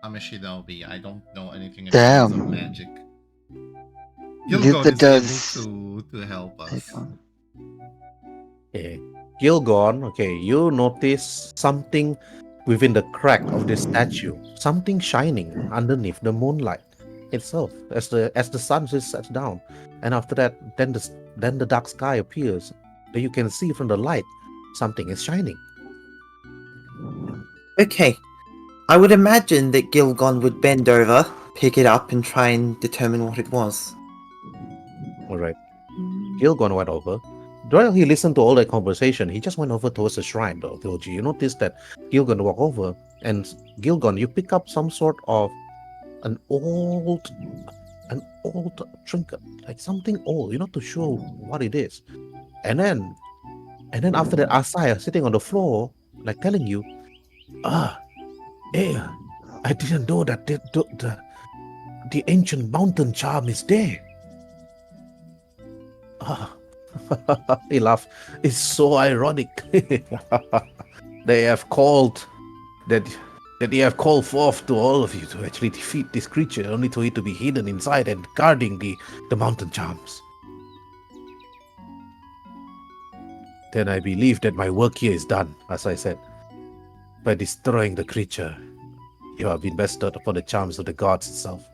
I'm a shinobi. I don't know anything in terms of Damn. magic. Neither Gilgon is does- able to help us. Okay. Gilgon, okay, you notice something within the crack of this statue, something shining underneath the moonlight itself as the sun sets down, and after that, then the dark sky appears. That you can see from the light, something is shining. Okay. I would imagine that Gilgon would bend over, pick it up, and try and determine what it was. All right, Gilgon went over. While he listened to all that conversation, he just went over towards the shrine, though. Doji, you notice that Gilgon walked over, and Gilgon, you pick up some sort of an old trinket, like something old. You're not too sure what it is. And then after that, Asaya sitting on the floor, like telling you, hey, I didn't know that the ancient mountain charm is there. He laughed. It's so ironic. They have called that they have called forth to all of you to actually defeat this creature, only to it to be hidden inside and guarding the mountain charms. Then I believe that my work here is done, as I said. By destroying the creature, you have been bestowed upon the charms of the gods itself.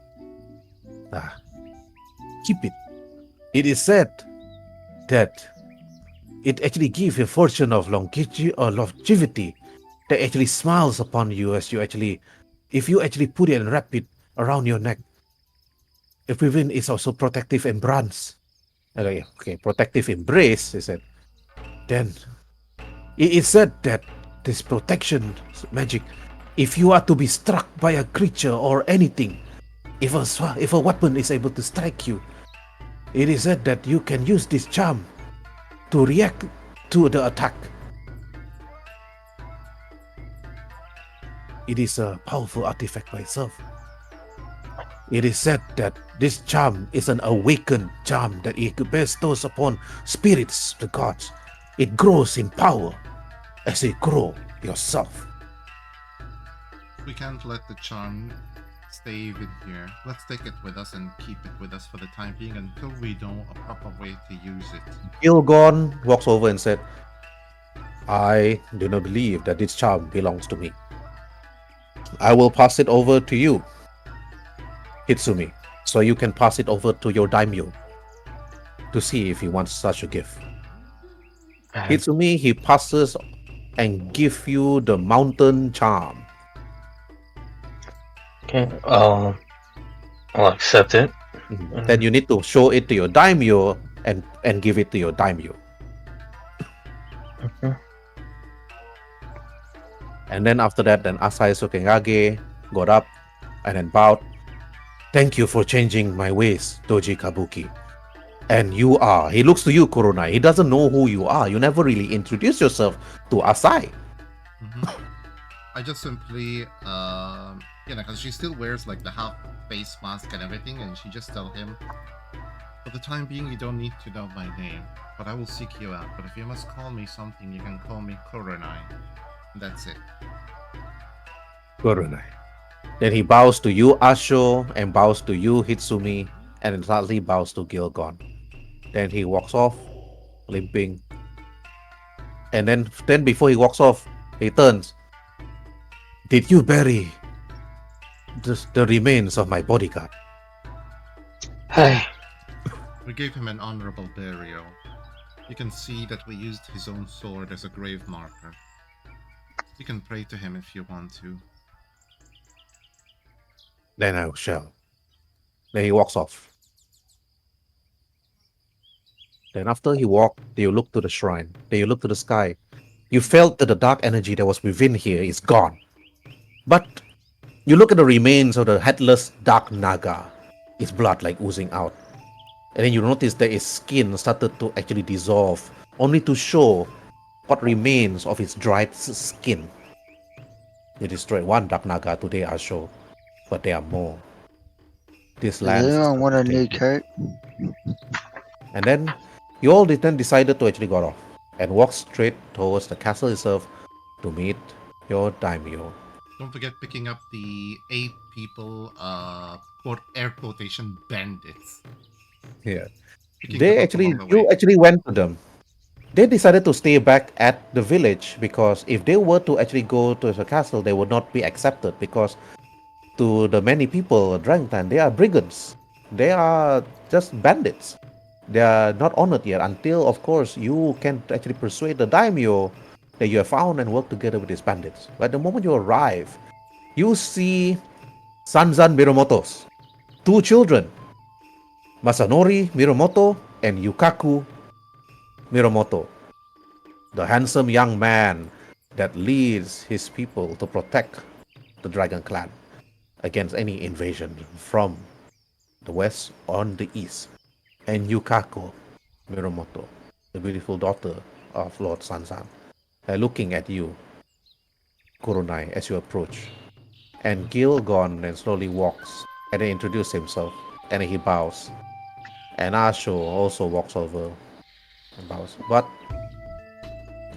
Keep it. It is said that it actually gives a fortune of longevity that actually smiles upon you as you actually, if you actually put it and wrap it around your neck. If within is also protective embrace. Okay, protective embrace, he said. Then it is said that this protection magic, if you are to be struck by a creature or anything, if a weapon is able to strike you, it is said that you can use this charm to react to the attack. It is a powerful artifact by itself. It is said that this charm is an awakened charm that it bestows upon spirits, the gods. It grows in power as you grow yourself. We can't let the charm stay even here. Let's take it with us and keep it with us for the time being until we know a proper way to use it. Gilgon walks over and said, I do not believe that this charm belongs to me. I will pass it over to you, Hitsumi, so you can pass it over to your daimyo to see if he wants such a gift. Hitsumi, he passes and give you the mountain charm. Okay, I'll accept it. Then you need to show it to your daimyo and give it to your daimyo. And then after that, then Asai Sukengage got up and then bowed. Thank you for changing my ways, Doji Kabuki. And you are, he looks to you, Kuronai. He doesn't know who you are. You never really introduced yourself to Asai. I just simply, because she still wears like the half face mask and everything, and she just tell him, For the time being, you don't need to know my name, but I will seek you out. But if you must call me something, you can call me Kurenai. That's it. Kurunai. Then he bows to you, Asho, and bows to you, Hitsumi, and then suddenly bows to Gilgon. Then he walks off, limping. And then before he walks off, he turns. Did you bury the remains of my bodyguard? Hey, We gave him an honorable burial. You can see that we used his own sword as a grave marker. You can pray to him if you want to. Then I shall. Then he walks off. Then after he walked, you look to the shrine. Then you look to the sky. You felt that the dark energy that was within here is gone. But you look at the remains of the headless dark naga. His blood like oozing out. And then you notice that his skin started to actually dissolve, only to show what remains of his dried skin. You destroyed one dark naga today, Asho, but there are more. This Does land is anyone want a new disgusting. coat? And then you all then decided to actually go off and walk straight towards the castle itself to meet your daimyo. Don't forget picking up the 8 people, quote, air quotation, bandits. Yeah. Picking They them up actually, along the you way. actually went to them. They decided to stay back at the village because if they were to actually go to the castle, they would not be accepted because to the many people at Dragonclan, they are brigands. They are just bandits. They are not honored yet until, of course, you can actually persuade the daimyo that you have found and work together with these bandits. But the moment you arrive, you see Sanzan Mirumoto's 2 children, Masanori Mirumoto and Yukaku Mirumoto, the handsome young man that leads his people to protect the Dragon Clan against any invasion from the west or the east. And Yukaku Mirumoto, the beautiful daughter of Lord Sanzan, looking at you, Kurunai, as you approach. And Gilgon then slowly walks and then introduces himself and then he bows. And Asho also walks over and bows. But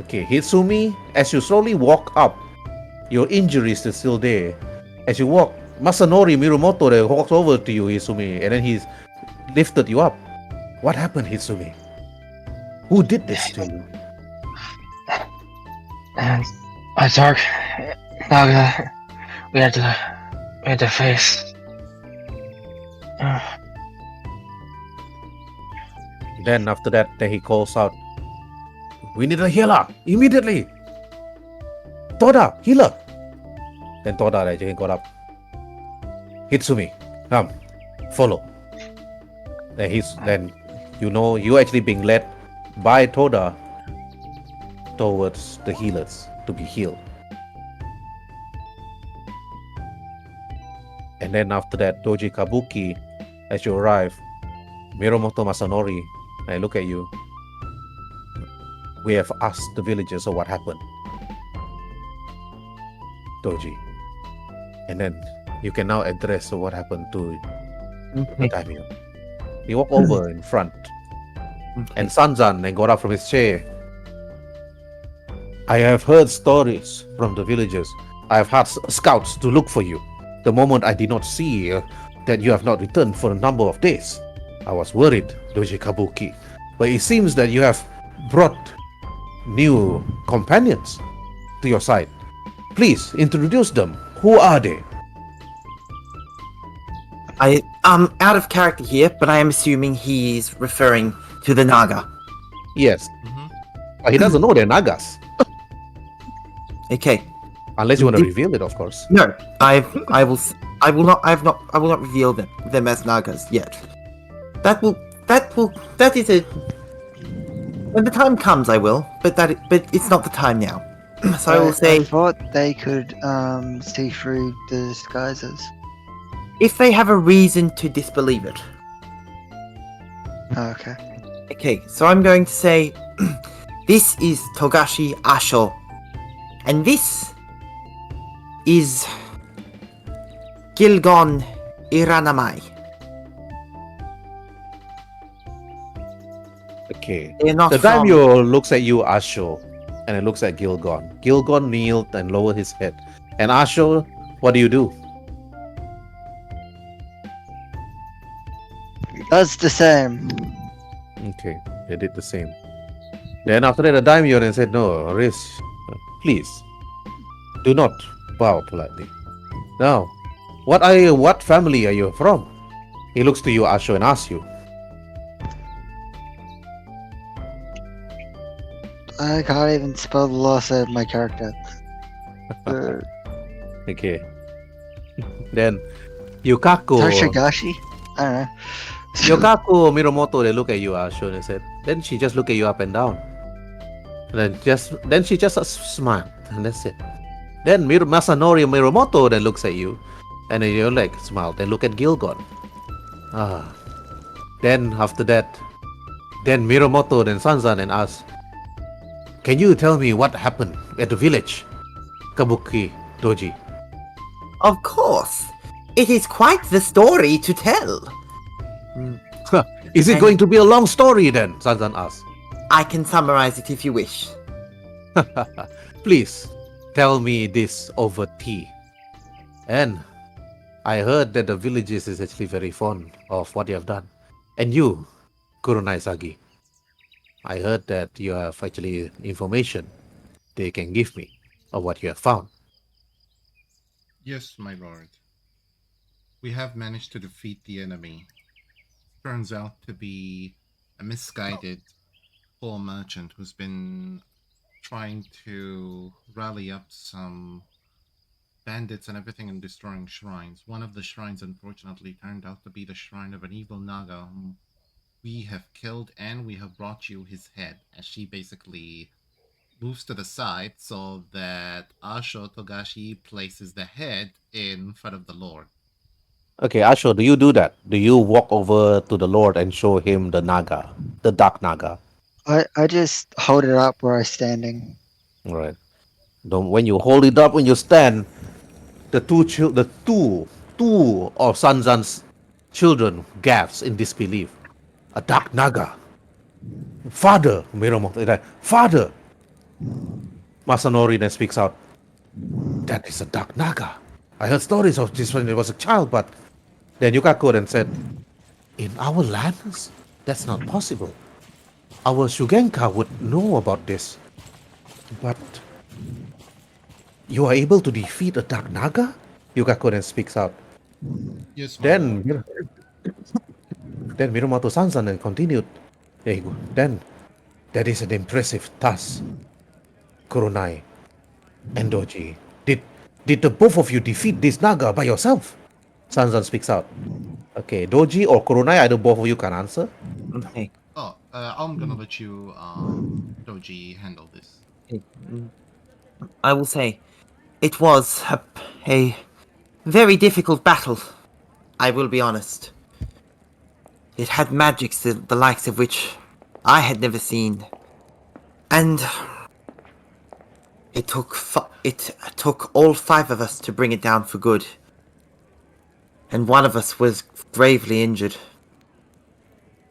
okay, Hitsumi, as you slowly walk up, your injuries is still there. As you walk, Masanori Mirumoto then walks over to you, Hitsumi, and then he's lifted you up. What happened, Hitsumi? Who did this to you? and a dark naga we had to face. Then after that, then he calls out, "We need a healer immediately! Toda, healer!" Then Toda actually got up. "Hitsumi, come, follow." Then you actually being led by Toda towards the healers to be healed. And then after that, Doji Kabuki, as you arrive, Mirumoto Masanori, I look at you. We have asked the villagers of what happened. Doji. And then you can now address what happened to the daimyo. He walked over in front. And Sanzan then got up from his chair. "I have heard stories from the villagers. I have had scouts to look for you. The moment I did not see that you have not returned for a number of days, I was worried, Doji Kabuki. But it seems that you have brought new companions to your side. Please introduce them. Who are they?" I'm out of character here, but I am assuming he's referring to the Naga. Yes. Mhm. But he doesn't know they're Nagas. Okay. Unless you want to reveal it, of course. No, I will not reveal them as Nagas yet. That is a. When the time comes, I will, but it's not the time now. So I will say, I thought they could see through the disguises. if they have a reason to disbelieve it. Okay. Okay, so I'm going to say, this is Togashi Asho, and this is Gilgon Iranamai. Okay. They're not The from. daimyo looks at you, Asho, and it looks at Gilgon. Gilgon kneeled and lowered his head. And Asho, what do you do? That's the same. Okay, they did the same. Then after that, the daimyo then said, "No, Riz, please, do not bow politely. Now, what family are you from?" He looks to you, Asho, and asks you. I can't even spell the last name of my character. Okay. Then Yukaku Toshigashi? I don't know. Yukaku Mirumoto, they look at you, Asho, and they said, then she just look at you up and down. And then she just smiled, and that's it. Then Masanori Mirumoto then looks at you, and then you like smile, then look at Gilgon. Ah. Then after that, then Mirumoto then Sanzan and asks, "Can you tell me what happened at the village, Kabuki Doji?" Of course. It is quite the story to tell. Is it And- going to be a long story then? Sanzan asks. I can summarize it if you wish. Please tell me this over tea. And I heard that the villagers is actually very fond of what you have done. And you, Kurunai Sagi, I heard that you have actually information they can give me of what you have found. Yes, my lord. We have managed to defeat the enemy. Turns out to be a misguided poor merchant who's been trying to rally up some bandits and everything and destroying shrines. One of the shrines, unfortunately, turned out to be the shrine of an evil Naga whom we have killed, and we have brought you his head, as she basically moves to the side so that Asho Togashi places the head in front of the Lord. Okay, Asho, do you do that? Do you walk over to the Lord and show him the Naga, the Dark Naga? I just hold it up where I'm standing. All right. When you hold it up, when you stand, the two of Sanzan's children gasps in disbelief. A Dark Naga. Father, Miromoto, Father. Masanori then speaks out. That is a Dark Naga. I heard stories of this when I was a child, but then Yukaku then said, in our lands, that's not possible. Our Shugenka would know about this. But you are able to defeat a Dark Naga? Yukaku then speaks out. Yes, my lord. Then Mirumoto Sansan then continued. There you go. Then that is an impressive task. Kurunai and Doji. Did the both of you defeat this Naga by yourself? Sansan speaks out. Okay, Doji or Kurunai, either both of you can answer. Okay. Oh, I'm gonna let you, Doji, handle this. I will say, it was a very difficult battle. I will be honest. It had magics the likes of which I had never seen, and it took all 5 of us to bring it down for good. And one of us was gravely injured.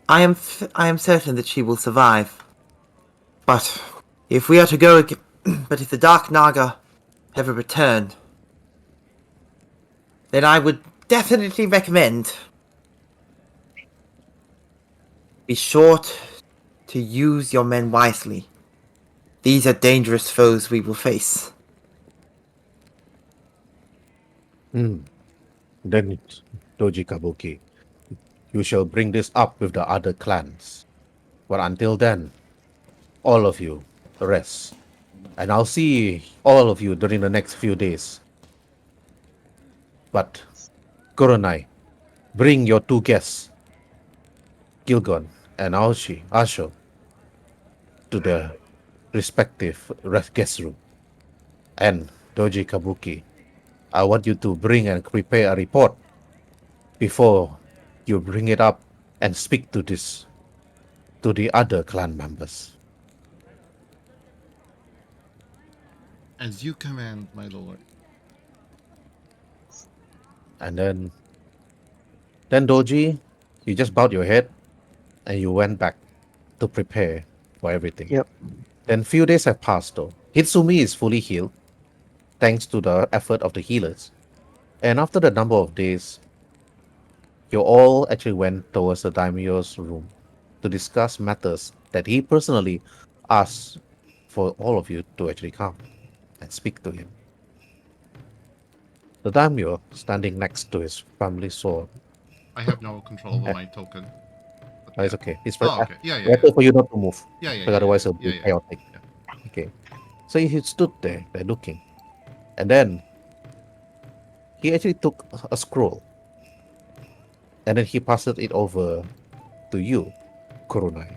I am certain that she will survive. But if we are to go, but if the Dark Naga ever return, then I would definitely recommend be sure to use your men wisely. These are dangerous foes we will face. Then, Doji Kabuki, you shall bring this up with the other clans. But until then, all of you, rest. And I'll see all of you during the next few days. But, Kurunai, bring your 2 guests, Gilgon and Asho, to the respective guest room. And, Doji Kabuki, I want you to bring and prepare a report before you bring it up and speak to the other clan members. As you command, my lord. And then Doji, you just bowed your head and you went back to prepare for everything. Yep. Then few days have passed though. Hitsumi is fully healed, thanks to the effort of the healers. And after the number of days, you all actually went towards the daimyo's room to discuss matters that he personally asked for all of you to actually come and speak to him. The daimyo, standing next to his family sword. I have no control over Eh, my token. But It's yeah. okay. It's Oh, okay. Yeah, yeah, better yeah. for you not to move. Yeah, yeah, Because yeah, otherwise yeah, it'll yeah, be yeah. chaotic. Yeah. Okay. So he stood there looking. And then he actually took a scroll. And then he passed it over to you, Kurunai.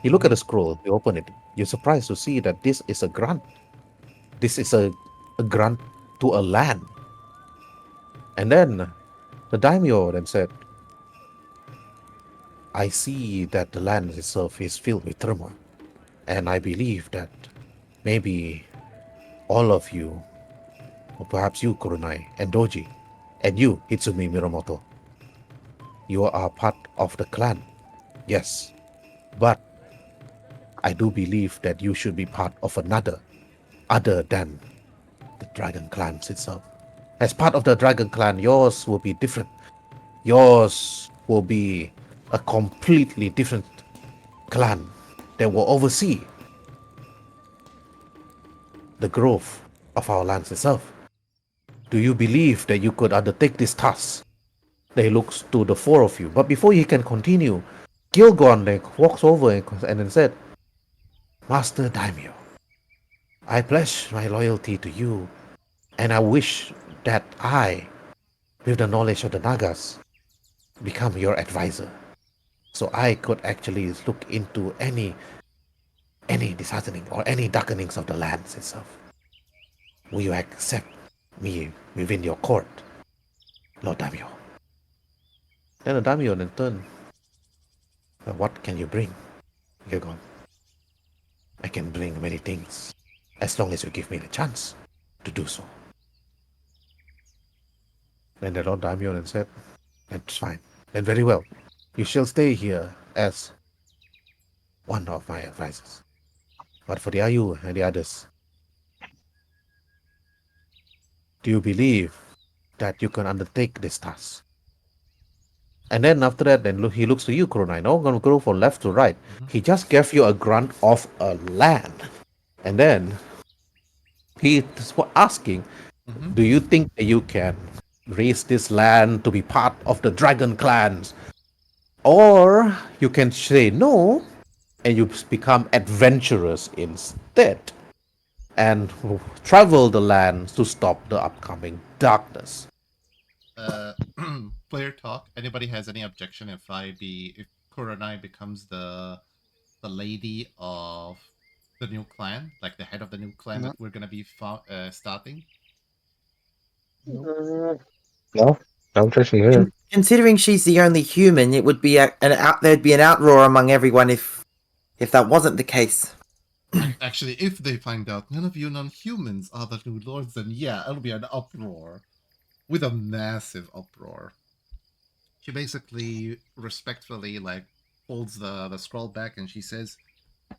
You look at the scroll, you open it. You're surprised to see that this is a grant. This is a grant to a land. And then the daimyo then said, I see that the land itself is filled with turmoil. And I believe that maybe all of you, or perhaps you, Kurunai, and Doji, and you, Hitsumi Mirumoto, you are part of the clan. Yes, but I do believe that you should be part of another, other than the Dragon Clans itself. As part of the Dragon Clan, yours will be different. Yours will be a completely different clan that will oversee the growth of our lands itself. Do you believe that you could undertake this task? He looks to the four of you, but before he can continue, Gilgon walks over and then said, Master Daimyo, I pledge my loyalty to you, and I wish that I, with the knowledge of the Nagas, become your advisor. So I could actually look into any disheartening or any darkenings of the lands itself. Will you accept me within your court, Lord Daimyo? Then the Daimyo then turned, what can you bring, Gilgon? I can bring many things, as long as you give me the chance to do so. Then the Lord Daimyo then said, that's fine. Then very well. You shall stay here as one of my advisors. But for the Ayu and the others, do you believe that you can undertake this task? And then after that, then he looks to you, Kurunai. Now I'm going to go from left to right. He just gave you a grant of a land. And then he was asking, do you think that you can raise this land to be part of the Dragon Clans? Or you can say no, and you become adventurous instead and travel the land to stop the upcoming darkness. Player talk. Anybody has any objection if Kuranai becomes the lady of the new clan, like the head of the new clan No. that we're gonna be starting? No, I'm pushing here. Considering she's the only human, it would be there'd be an outroar among everyone if that wasn't the case. Actually, if they find out none of you non-humans are the new lords, then yeah, it'll be an uproar. With a massive uproar. She basically respectfully holds the scroll back and she says,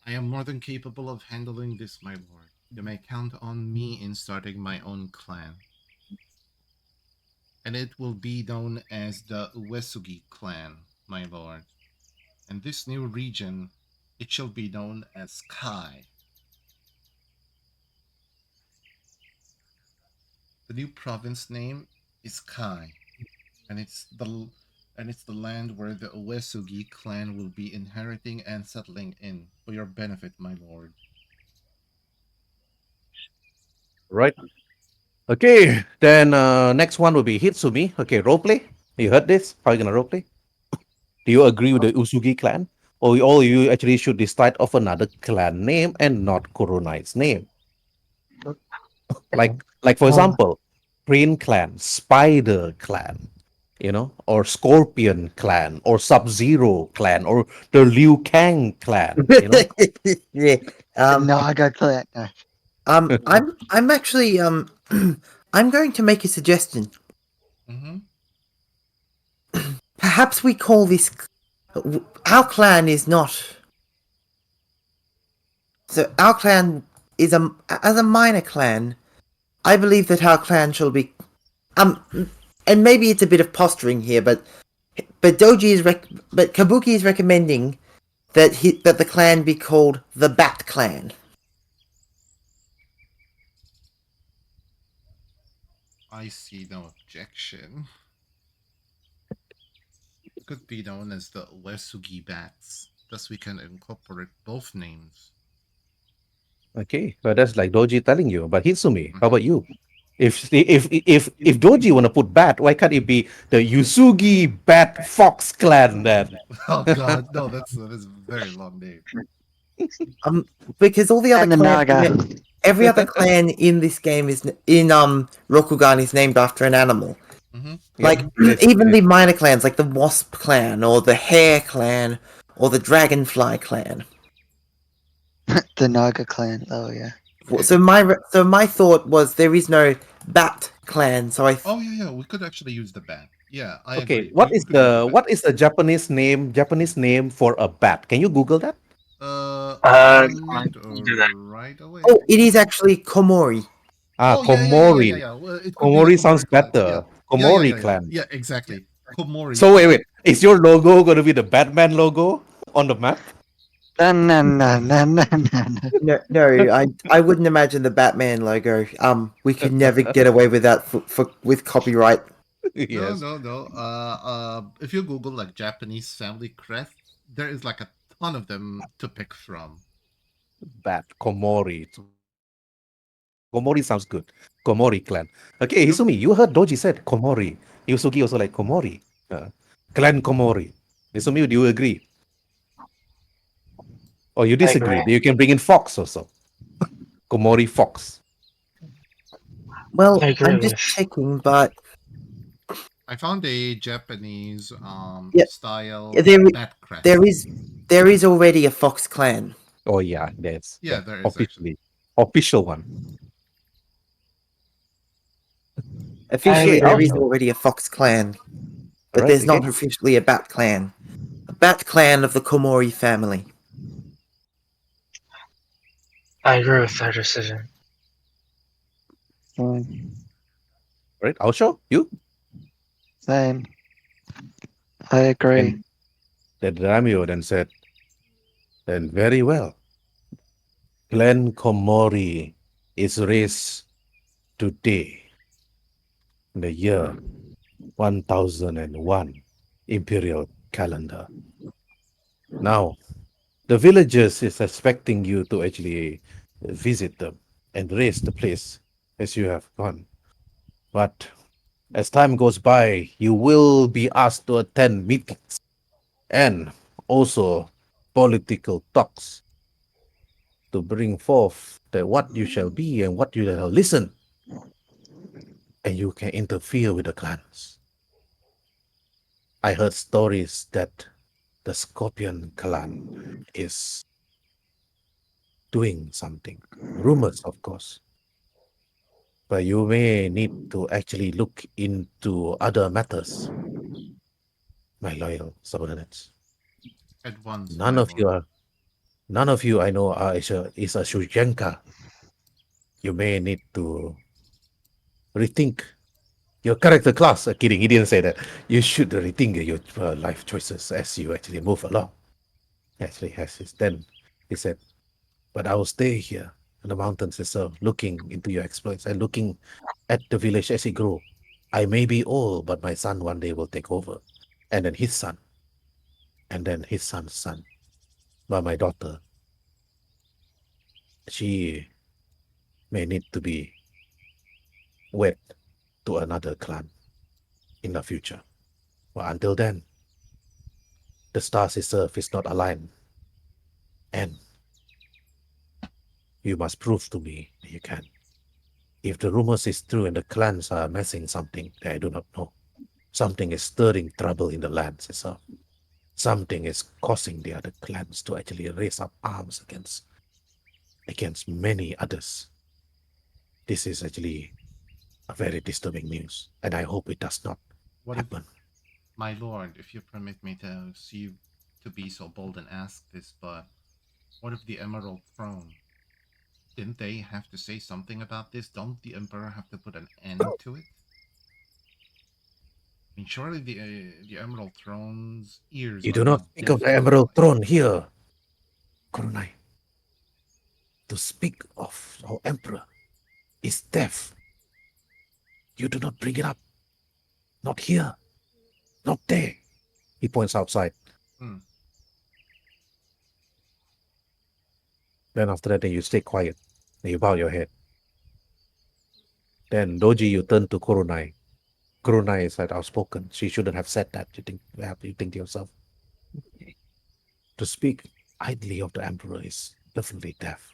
I am more than capable of handling this, my lord. You may count on me in starting my own clan. And it will be known as the Uesugi clan, my lord. And this new region, it shall be known as Kai. The new province name is Kai, and it's the land where the Uesugi clan will be inheriting and settling in for your benefit, my lord. Right. Okay, then next one will be Hitsumi. Okay, roleplay. You heard this? How are you gonna roleplay? Do you agree with the Usugi clan? Or all you actually should decide of another clan name and not Kurunai's name? Like for example, Crane clan, Spider clan, or Scorpion clan, or Sub-Zero clan, or the Liu Kang clan, Yeah. Naga clan. No. I'm actually I'm going to make a suggestion. Mm-hmm. Perhaps we call this our clan is not So our clan is as a minor clan. I believe that our clan shall be, and maybe it's a bit of posturing here, but Kabuki is recommending that the clan be called the Bat Clan. I see no objection. It could be known as the Uesugi Bats. Thus, we can incorporate both names. Okay, so that's like Doji telling you. But Hitsumi, how about you? If Doji want to put bat, why can't it be the Yusugi Bat Fox Clan then? Oh God, no, that's a very long name. Because all the other And the clans, Naga. every other clan in this game is in Rokugan is named after an animal. Mm-hmm. Like even the minor clans, like the Wasp Clan or the Hare Clan or the Dragonfly Clan. The Naga clan. Oh yeah. So my thought was there is no Bat Clan, so I. Oh yeah, we could actually use the bat. Yeah, I Okay, agree. what We is could use the bat. what is the Japanese name for a bat? Can you Google that? On it do that. right away. Oh, it is actually Komori. Oh Komori. yeah. Well, it could be the Komori sounds clan. better. Yeah. Komori clan. Yeah, exactly. Komori. So wait, is your logo going to be the Batman logo on the map? No. No, I wouldn't imagine the Batman logo. We could never get away with that with copyright. Yes. No. If you Google like Japanese family crest, there is like a ton of them to pick from. Bat Komori. Komori sounds good. Komori clan. Okay, Hisumi, you heard Doji said Komori. Yusugi also like Komori. Clan Komori. Hisumi, do you agree? Or you disagree? agree. You can bring in Fox also. Komori Fox. Well, I agree I'm just with- checking, but I found a Japanese Yeah, style there- bat crest. there is already a Fox Clan. Oh yeah, there's Yeah, there is officially official one. Officially, there is also- already a Fox Clan, but Right, there's not okay. officially a Bat Clan. A Bat Clan of the Komori family. I agree with that decision. Same. Right, Aosho, you? Same. I agree. And the Daimyo then said, then very well. Clan Komori is raised today in the year 1001 Imperial calendar. Now, the villagers is expecting you to actually visit them and raise the place as you have gone. But as time goes by, you will be asked to attend meetings and also political talks to bring forth that what you shall be and what you shall listen. And you can interfere with the clans. I heard stories that the Scorpion clan is doing something. Rumors, of course. But you may need to actually look into other matters, my loyal subordinates. At once. None of you I know is a Shujenka. You may need to rethink your character class. Kidding, he didn't say that. You should rethink your life choices as you actually move along. Actually, has his then he said, but I will stay here in the mountains itself, looking into your exploits and looking at the village as it grow. I may be old, but my son one day will take over, and then his son, and then his son's son. But my daughter, she may need to be wed to another clan in the future. But until then, the stars itself is not aligned. And you must prove to me that you can. If the rumors is true and the clans are messing something that I do not know, something is stirring trouble in the lands itself. Something is causing the other clans to actually raise up arms against many others. This is actually a very disturbing news, and I hope it does not What happen. My lord, if you permit me to be so bold and ask this, but What if the Emerald Throne? Didn't they have to say something about this? Don't the Emperor have to put an end to it? I mean, surely the Emerald Throne's ears You are do not not speak of deaf the to Emerald advice. Throne here, Kurunai. To speak of our Emperor is deaf. You do not bring it up. Not here. Not there. He points outside. Hmm. Then after that, then you stay quiet. Then you bow your head. Then Doji, you turn to Kurunai. Kurunai is like outspoken. She shouldn't have said that. You think to yourself. To speak idly of the Emperor is definitely deaf.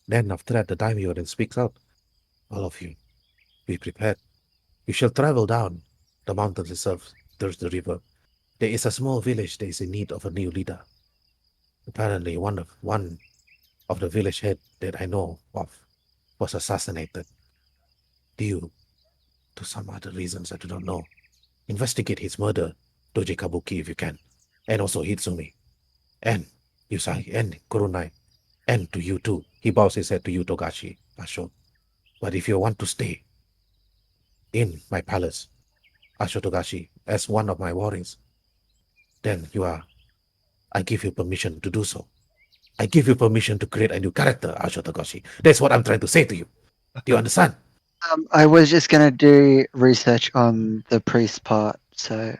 Then after that, the daimyo then speaks out. All of you, be prepared. You shall travel down the mountains itself. There's the river. There is a small village that is in need of a new leader. Apparently, one of the village head that I know of was assassinated due to some other reasons I do not know. Investigate his murder, Doji Kabuki, if you can, and also Hitsumi, and Yusai, and Kurunai, and to you too. He bows his head to you, Togashi, Asho. But if you want to stay in my palace, Asho Togashi, as one of my warriors, then I give you permission to do so. I give you permission to create a new character, Asho Togashi. That's what I'm trying to say to you. Do you understand? I was just gonna do research on the priest part so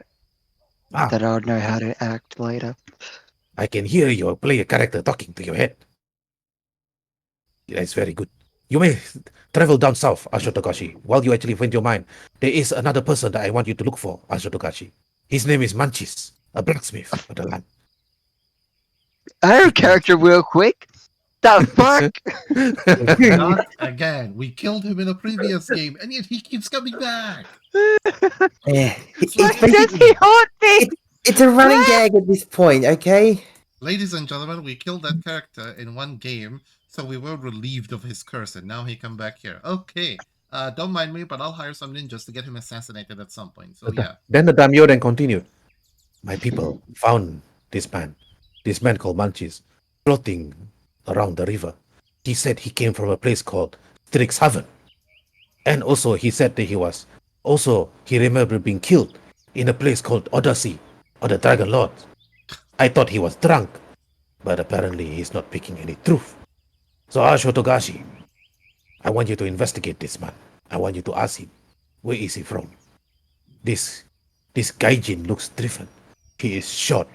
that I would know how to act later. I can hear your player character talking to your head. That's very good. You may travel down south, Ashotogashi. While you actually find your mind, there is another person that I want you to look for, Ashotogashi. His name is Manchis, a blacksmith of the land. I have a character real quick. The fuck? Not again. We killed him in a previous game, and yet he keeps coming back. Yeah, It's Why like does he haunt me? it's a running gag at this point, okay? Ladies and gentlemen, we killed that character in one game, so we were relieved of his curse, and now he come back here. Okay, don't mind me, but I'll hire some ninjas to get him assassinated at some point. So yeah. Then the daimyo then continued. My people found this man called Manchis, floating around the river. He said he came from a place called Strixhaven. And also he said that he remembered being killed in a place called Odyssey, or the Dragon Lord. I thought he was drunk, but apparently he's not speaking any truth. So Asho Togashi, I want you to investigate this man. I want you to ask him, where is he from? This gaijin looks different. He is short.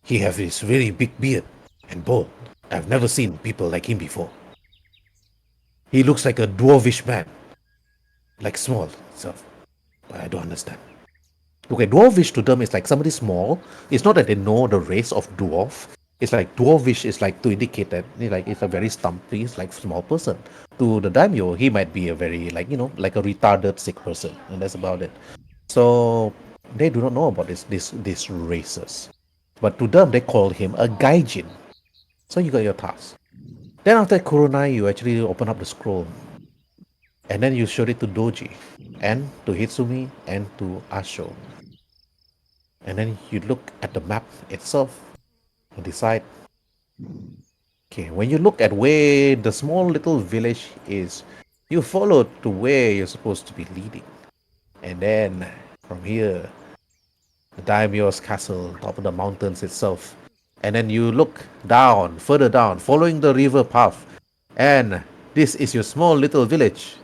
He has this very big beard and bold. I've never seen people like him before. He looks like a dwarvish man, like small stuff, but I don't understand. Okay, dwarvish to them is like somebody small. It's not that they know the race of dwarf. It's like dwarvish is like to indicate that it's a very stumpy, it's like small person. To the daimyo, he might be a very like a retarded sick person, and that's about it. So they do not know about these races. But to them they call him a gaijin. So you got your task. Then after Kurunai, you actually open up the scroll. And then you showed it to Doji, and to Hitsumi, and to Asho. And then you look at the map itself and decide, okay, when you look at where the small little village is, you follow to where you're supposed to be leading. And then from here, the daimyo's castle, top of the mountains itself. And then you look down, further down, following the river path. And this is your small little village.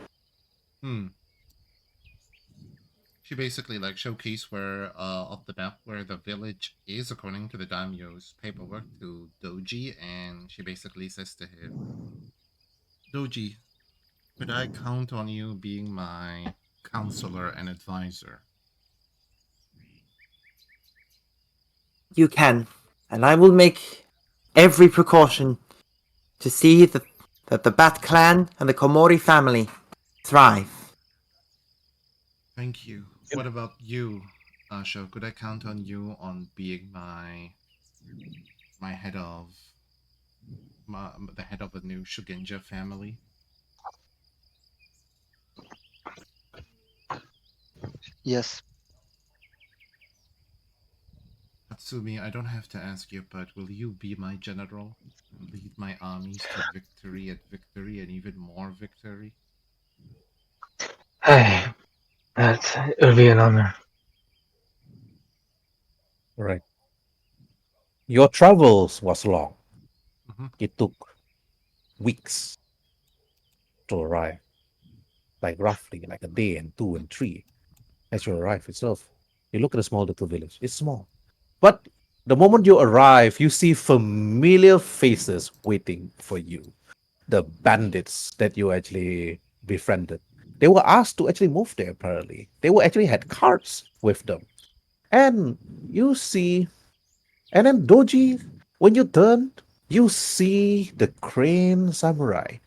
She basically like showcase where of the map where the village is according to the daimyo's paperwork to Doji, and she basically says to him, Doji, could I count on you being my counselor and advisor? You can, and I will make every precaution to see that the Bat clan and the Komori family thrive. Thank you. What about you, Asho? Could I count on you on being my head of the head of the new Shugenja family? Yes. Hatsumi, I don't have to ask you, but will you be my general? Lead my armies to victory and even more victory? Hey, it would be an honor. Right. Your travels was long. Mhm. It took weeks to arrive, like roughly like a day and two and three. As you arrive itself, you look at a small little village. It's small, but the moment you arrive, you see familiar faces waiting for you. The bandits that you actually befriended. They were asked to actually move there. Apparently, they were actually had carts with them, and you see. And then Doji, when you turn, you see the crane samurai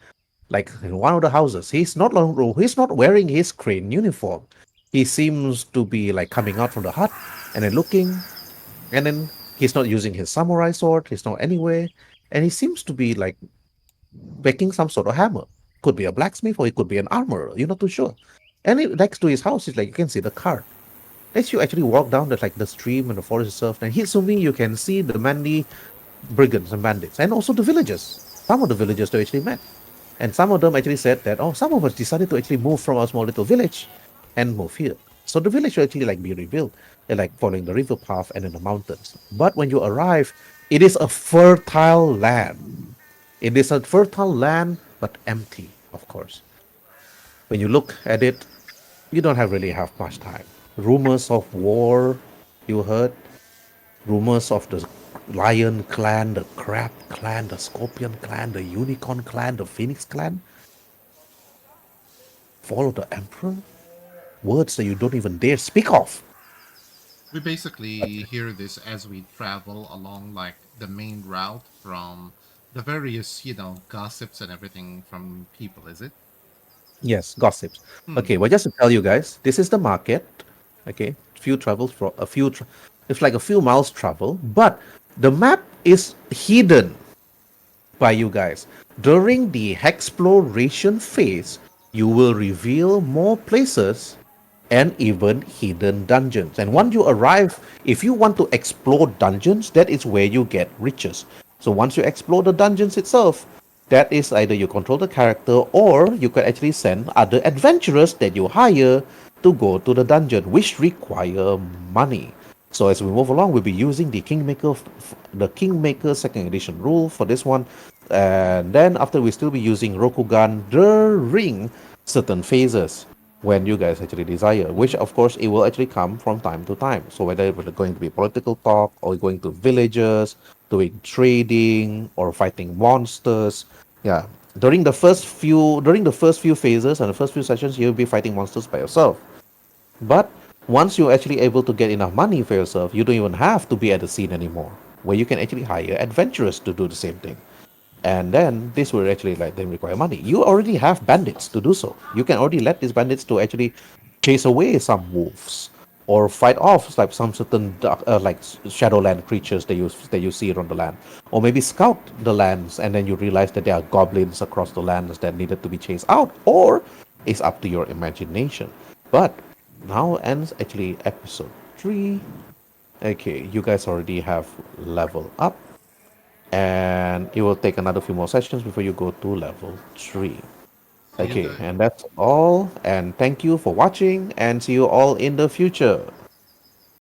like in one of the houses. He's not wearing his crane uniform. He seems to be like coming out from the hut and then looking, and then he's not using his samurai sword. He's not anywhere, and he seems to be like making some sort of hammer. Could be a blacksmith or it could be an armorer. You're not too sure. And next to his house is like you can see the cart. As you actually walk down the stream and the forest itself, and Hitsumi, you can see the many brigands and bandits, and also the villagers. Some of the villagers they actually met. And some of them actually said that, oh, some of us decided to actually move from our small little village and move here. So the village will actually like be rebuilt, like following the river path and in the mountains. But when you arrive, it is a fertile land. It is a fertile land, but empty, of course. When you look at it, you don't have really have much time. Rumors of war, you heard. Rumors of the lion clan, the crab clan, the scorpion clan, the unicorn clan, the phoenix clan. Follow the emperor? Words that you don't even dare speak of. We basically hear this as we travel along like the main route from the various, gossips and everything from people, is it? Yes, gossips. Hmm. Okay, well, just to tell you guys, this is the market. Okay, few travels for a few. It's like a few miles travel, but the map is hidden by you guys. During the exploration phase, you will reveal more places and even hidden dungeons. And once you arrive, if you want to explore dungeons, that is where you get riches. So once you explore the dungeons itself, that is either you control the character or you can actually send other adventurers that you hire to go to the dungeon, which require money. So as we move along, we'll be using the Kingmaker Second Edition rule for this one, and then after we still be using Rokugan during certain phases when you guys actually desire, which of course it will actually come from time to time. So whether it's going to be political talk or going to villages, doing trading or fighting monsters, yeah. During the first few phases and the first few sessions, you'll be fighting monsters by yourself. But once you're actually able to get enough money for yourself, you don't even have to be at the scene anymore, where you can actually hire adventurers to do the same thing. And then this will actually like then require money. You already have bandits to do so. You can already let these bandits to actually chase away some wolves or fight off like some certain shadowland creatures that you see on the land, or maybe scout the lands and then you realize that there are goblins across the lands that needed to be chased out, or it's up to your imagination. But now ends actually episode 3. Okay, you guys already have level up, and it will take another few more sessions before you go to level 3. See you Okay, guys. and that's all. And thank you for watching, and see you all in the future.